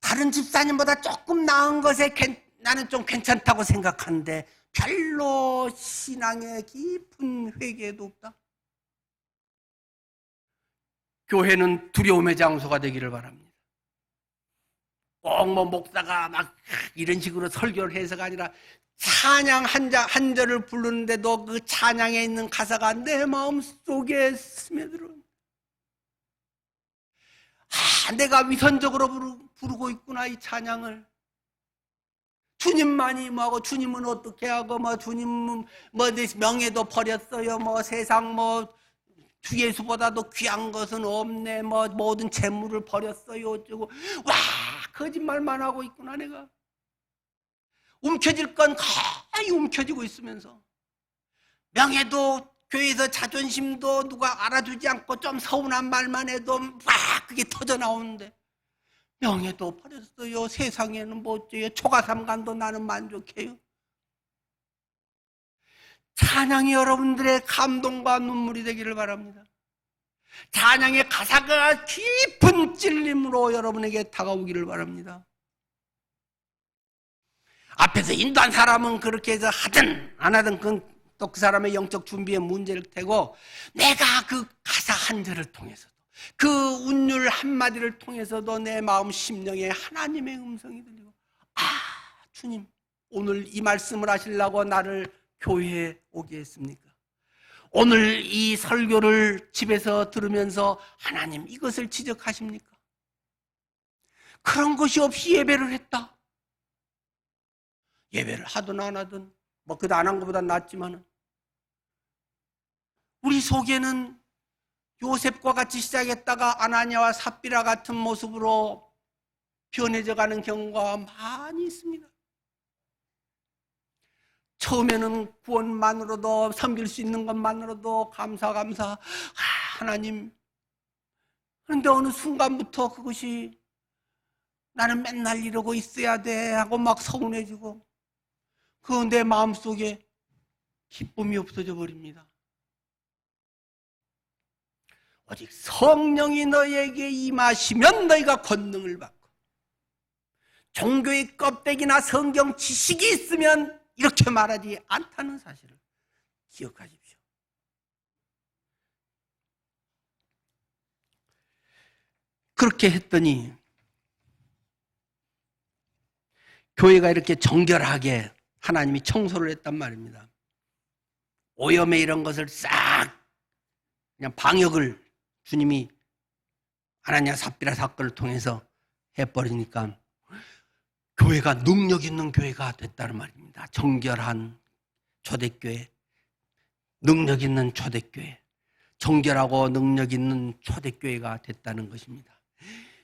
다른 집사님보다 조금 나은 것에 나는 좀 괜찮다고 생각하는데 별로 신앙의 깊은 회개도 없다. 교회는 두려움의 장소가 되기를 바랍니다. 꼭 뭐 목사가 막 이런 식으로 설교를 해서가 아니라 찬양 한 절을 부르는데도 그 찬양에 있는 가사가 내 마음속에 스며들어. 내가 위선적으로 부르고 있구나, 이 찬양을. 주님만이 뭐하고, 주님은 어떻게 하고, 뭐 주님은 뭐 내 명예도 버렸어요, 뭐 세상 뭐 주 예수보다도 귀한 것은 없네, 뭐 모든 재물을 버렸어요, 어쩌고. 와, 거짓말만 하고 있구나, 내가. 움켜질 건 거의 움켜지고 있으면서, 명예도, 교회에서 자존심도 누가 알아주지 않고 좀 서운한 말만 해도 막 그게 터져 나오는데, 명예도 버렸어요, 세상에는 뭐 어째요, 초가삼간도 나는 만족해요. 찬양이 여러분들의 감동과 눈물이 되기를 바랍니다. 찬양의 가사가 깊은 찔림으로 여러분에게 다가오기를 바랍니다. 앞에서 인도한 사람은 그렇게 해서 하든 안 하든 또 그 사람의 영적 준비의 문제를 테고, 내가 그 가사 한 절을 통해서도, 그 운율 한마디를 통해서도 내 마음 심령에 하나님의 음성이 들리고, 아, 주님 오늘 이 말씀을 하시려고 나를 교회에 오게 했습니까? 오늘 이 설교를 집에서 들으면서 하나님 이것을 지적하십니까? 그런 것이 없이 예배를 했다. 예배를 하든 안 하든 뭐 그도 안 한 것보다 낫지만은, 우리 속에는 요셉과 같이 시작했다가 아나니아와 삽비라 같은 모습으로 변해져 가는 경우가 많이 있습니다. 처음에는 구원만으로도, 섬길 수 있는 것만으로도 감사 하나님. 그런데 어느 순간부터 그것이 나는 맨날 이러고 있어야 돼 하고 막 서운해지고, 그 내 마음속에 기쁨이 없어져 버립니다. 오직 성령이 너에게 임하시면 너희가 권능을 받고, 종교의 껍데기나 성경 지식이 있으면 이렇게 말하지 않다는 사실을 기억하십시오. 그렇게 했더니 교회가 이렇게 정결하게 하나님이 청소를 했단 말입니다. 오염에 이런 것을 싹 그냥 방역을 주님이 아나니아 삽비라 사건을 통해서 해버리니까 교회가 능력 있는 교회가 됐다는 말입니다. 정결한 초대교회, 능력 있는 초대교회, 정결하고 능력 있는 초대교회가 됐다는 것입니다.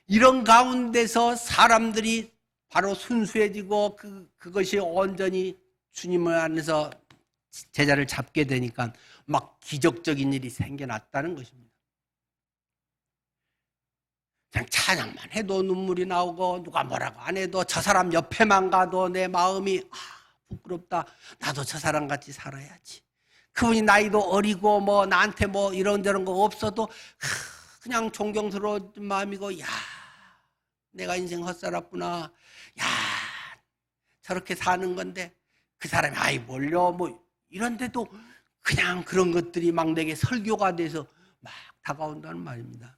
이런 가운데서 사람들이 바로 순수해지고 그것이 온전히 주님을 안에서 제자를 잡게 되니까 막 기적적인 일이 생겨났다는 것입니다. 그냥 찬양만 해도 눈물이 나오고, 누가 뭐라고 안 해도, 저 사람 옆에만 가도 내 마음이 부끄럽다, 나도 저 사람 같이 살아야지. 그분이 나이도 어리고 뭐 나한테 뭐 이런저런 거 없어도 그냥 존경스러운 마음이고, 야, 내가 인생 헛살았구나, 야, 저렇게 사는 건데 그 사람이 아이 뭘요 뭐 이런데도 그냥 그런 것들이 막 내게 설교가 돼서 막 다가온다는 말입니다.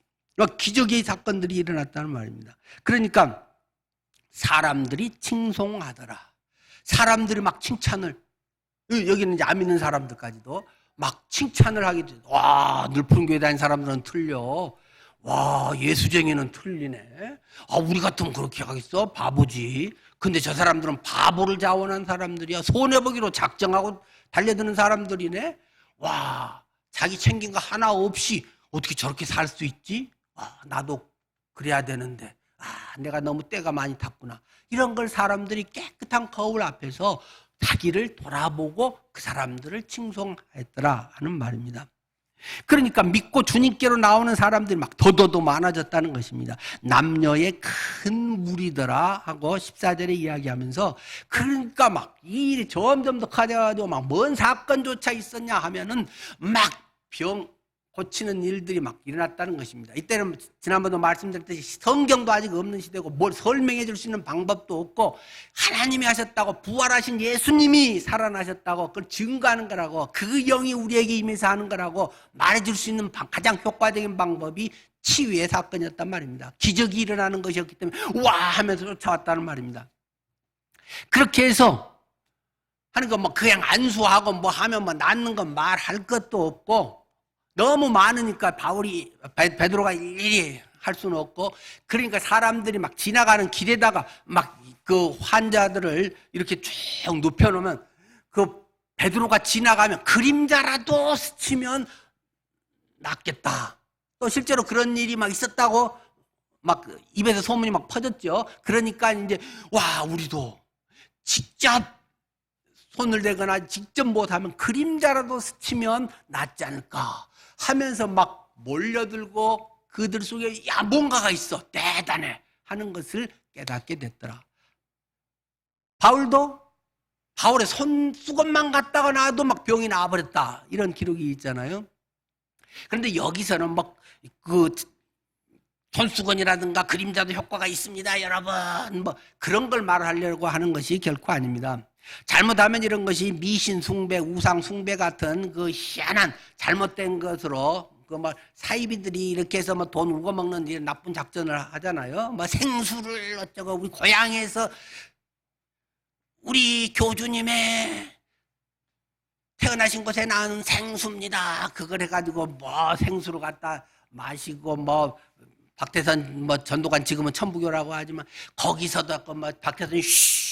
기적의 사건들이 일어났다는 말입니다. 그러니까 사람들이 칭송하더라. 사람들이 막 칭찬을, 여기는 이제 안 믿는 사람들까지도 막 칭찬을 하게 돼. 와, 늘푸른 교회 다니는 사람들은 틀려. 와, 예수쟁이는 틀리네. 아, 우리 같으면 그렇게 하겠어? 바보지. 근데 저 사람들은 바보를 자원한 사람들이야. 손해보기로 작정하고 달려드는 사람들이네. 와, 자기 챙긴 거 하나 없이 어떻게 저렇게 살 수 있지? 와, 나도 그래야 되는데. 아, 내가 너무 때가 많이 탔구나. 이런 걸 사람들이 깨끗한 거울 앞에서 자기를 돌아보고 그 사람들을 칭송했더라 하는 말입니다. 그러니까 믿고 주님께로 나오는 사람들이 막 더더더 많아졌다는 것입니다. 남녀의 큰 무리더라 하고 14절에 이야기하면서, 그러니까 막 이 일이 점점 더 커져가지고 막 뭔 사건조차 있었냐 하면은 막 병 고치는 일들이 막 일어났다는 것입니다. 이때는 지난번도 말씀드렸듯이 성경도 아직 없는 시대고 뭘 설명해 줄 수 있는 방법도 없고, 하나님이 하셨다고, 부활하신 예수님이 살아나셨다고 그걸 증거하는 거라고, 그 영이 우리에게 임해서 하는 거라고 말해 줄 수 있는 가장 효과적인 방법이 치유의 사건이었단 말입니다. 기적이 일어나는 것이었기 때문에 와 하면서 쫓아왔다는 말입니다. 그렇게 해서 하는 거 뭐 그냥 안수하고 뭐 하면 뭐 낫는 건 말할 것도 없고, 너무 많으니까 베드로가 일일이 할 수는 없고, 그러니까 사람들이 막 지나가는 길에다가 막 그 환자들을 이렇게 쭉 눕혀놓으면 그 베드로가 지나가면 그림자라도 스치면 낫겠다. 또 실제로 그런 일이 막 있었다고 막 입에서 소문이 막 퍼졌죠. 그러니까 이제 와, 우리도 직접 손을 대거나 직접 못하면 그림자라도 스치면 낫지 않을까 하면서 막 몰려들고 그들 속에 야, 뭔가가 있어, 대단해 하는 것을 깨닫게 됐더라. 바울의 손수건만 갖다가 놔도 막 병이 나와버렸다, 이런 기록이 있잖아요. 그런데 여기서는 막 그 손수건이라든가 그림자도 효과가 있습니다, 여러분, 뭐 그런 걸 말하려고 하는 것이 결코 아닙니다. 잘못하면 이런 것이 미신 숭배, 우상 숭배 같은 그 희한한 잘못된 것으로 그 뭐 사이비들이 이렇게 해서 뭐 돈 우거먹는 이런 나쁜 작전을 하잖아요. 뭐 생수를 어쩌고, 우리 고향에서 우리 교주님의 태어나신 곳에 나온 생수입니다. 그걸 해가지고 뭐 생수를 갖다 마시고, 뭐 박태선 뭐 전도관 지금은 천부교라고 하지만 거기서도 뭐 박태선이 쉬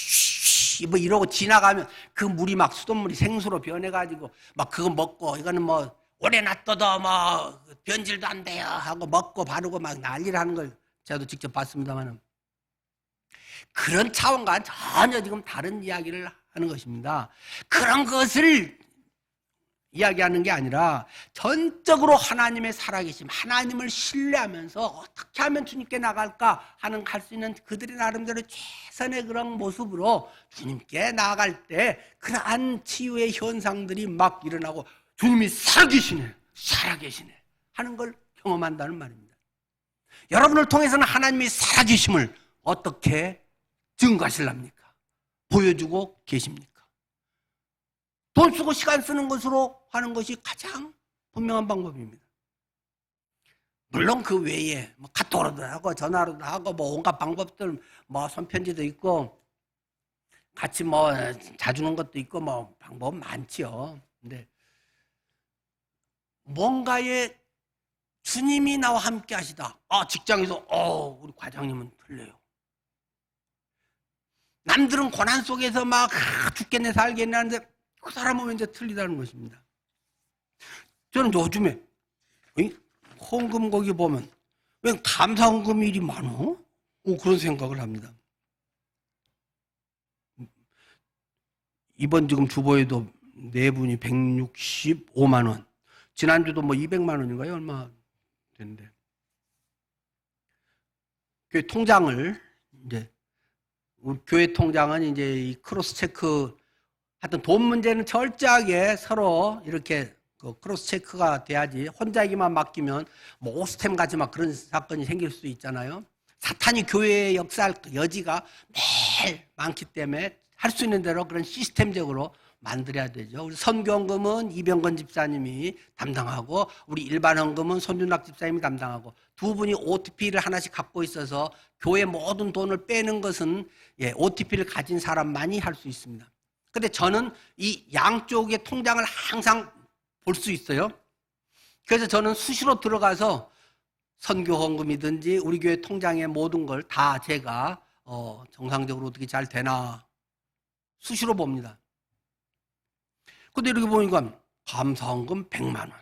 뭐 이러고 지나가면 그 물이 막 수돗물이 생수로 변해가지고 막 그거 먹고, 이거는 뭐 오래 놔둬도 뭐 변질도 안 돼요 하고 먹고 바르고 막 난리를 하는 걸 저도 직접 봤습니다만, 그런 차원과 전혀 지금 다른 이야기를 하는 것입니다. 그런 것을 이야기하는 게 아니라 전적으로 하나님의 살아계심, 하나님을 신뢰하면서 어떻게 하면 주님께 나갈까 하는 할 수 있는 그들의 나름대로 최선의 그런 모습으로 주님께 나아갈 때 그러한 치유의 현상들이 막 일어나고 주님이 살아계시네 하는 걸 경험한다는 말입니다. 여러분을 통해서는 하나님이 살아계심을 어떻게 증거하실랍니까? 보여주고 계십니까? 돈 쓰고 시간 쓰는 것으로 하는 것이 가장 분명한 방법입니다. 물론 그 외에 뭐 카톡으로도 하고 전화로도 하고 뭐 온갖 방법들, 뭐 손편지도 있고 같이 뭐 자주는 것도 있고 뭐 방법 많지요. 근데 뭔가에 주님이 나와 함께 하시다. 직장에서 우리 과장님은 틀려요. 남들은 고난 속에서 막 죽겠네 살겠네 하는데 그 사람은 왠지 틀리다는 것입니다. 저는 요즘에 헌금 거기 보면 왜 감사 헌금 일이 많어? 그런 생각을 합니다. 이번 지금 주보에도 네 분이 165만 원, 지난주도 뭐 200만 원인가요? 얼마 됐는데 교회 통장을 이제 우리 교회 통장은 이제 이 크로스 체크, 하여튼 돈 문제는 철저하게 서로 이렇게 그 크로스 체크가 돼야지, 혼자에게만 맡기면 뭐 오스템 같이 막 그런 사건이 생길 수 있잖아요. 사탄이 교회에 역사할 여지가 매일 많기 때문에 할 수 있는 대로 그런 시스템적으로 만들어야 되죠. 우리 선교헌금은 이병건 집사님이 담당하고 우리 일반 헌금은 손준락 집사님이 담당하고 두 분이 OTP를 하나씩 갖고 있어서 교회 모든 돈을 빼는 것은 OTP를 가진 사람만이 할 수 있습니다. 근데 저는 이 양쪽의 통장을 항상 볼 수 있어요. 그래서 저는 수시로 들어가서 선교헌금이든지 우리 교회 통장의 모든 걸 다 제가 정상적으로 어떻게 잘 되나 수시로 봅니다. 근데 이렇게 보니까 감사헌금 100만 원,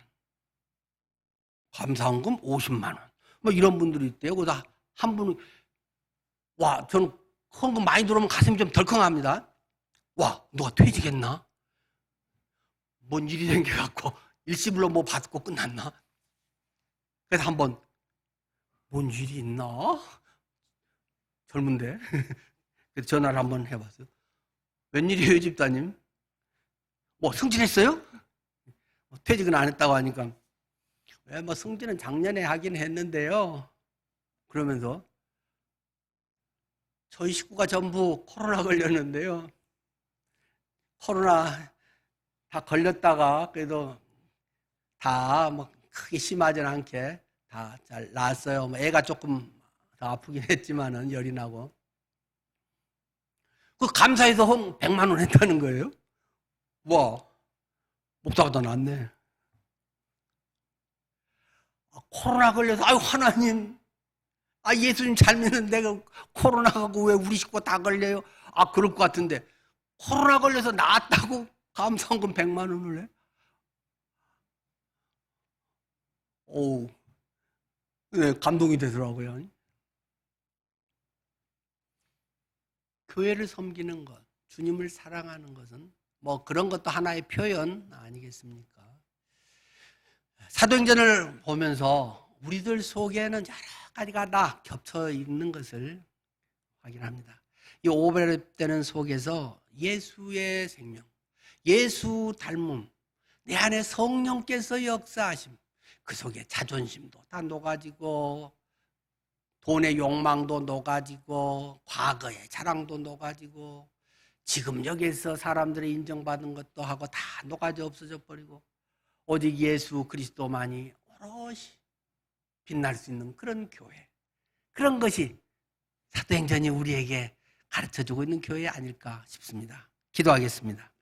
감사헌금 50만 원, 뭐 이런 분들이 있대요. 그래서 한 분은 와, 저는 헌금 많이 들어오면 가슴이 좀 덜컹합니다. 와, 누가 퇴직했나? 뭔 일이 생겨갖고 일시불로 뭐 받고 끝났나? 그래서 한번 뭔 일이 있나? 젊은데 그래서 전화를 한번 해봤어요. 웬일이에요, 집사님? 뭐 승진했어요? 퇴직은 안 했다고 하니까 왜 뭐 승진은 작년에 하긴 했는데요. 그러면서 저희 식구가 전부 코로나 걸렸는데요. 코로나 다 걸렸다가 그래도 다 뭐 크게 심하진 않게 다 잘 나았어요. 뭐 애가 조금 더 아프긴 했지만은 열이 나고. 그 감사해서 100만 원 했다는 거예요. 와, 목사가 더 낫네. 코로나 걸려서 아유 하나님, 예수님 잘 믿는데 코로나 가고 왜 우리 식구 다 걸려요? 그럴 것 같은데 코로나 걸려서 나았다고 감사헌금 100만 원을 해? 오, 네, 감동이 되더라고요. 교회를 섬기는 것, 주님을 사랑하는 것은 뭐 그런 것도 하나의 표현 아니겠습니까? 사도행전을 보면서 우리들 속에는 여러 가지가 다 겹쳐 있는 것을 확인합니다. 이 오버랩되는 속에서 예수의 생명, 예수 닮음, 내 안에 성령께서 역사하심, 그 속에 자존심도 다 녹아지고 돈의 욕망도 녹아지고 과거의 자랑도 녹아지고 지금 여기서 사람들이 인정받은 것도 하고 다 녹아져 없어져 버리고 오직 예수 그리스도만이 오롯이 빛날 수 있는 그런 교회, 그런 것이 사도행전이 우리에게 가르쳐주고 있는 교회 아닐까 싶습니다. 기도하겠습니다.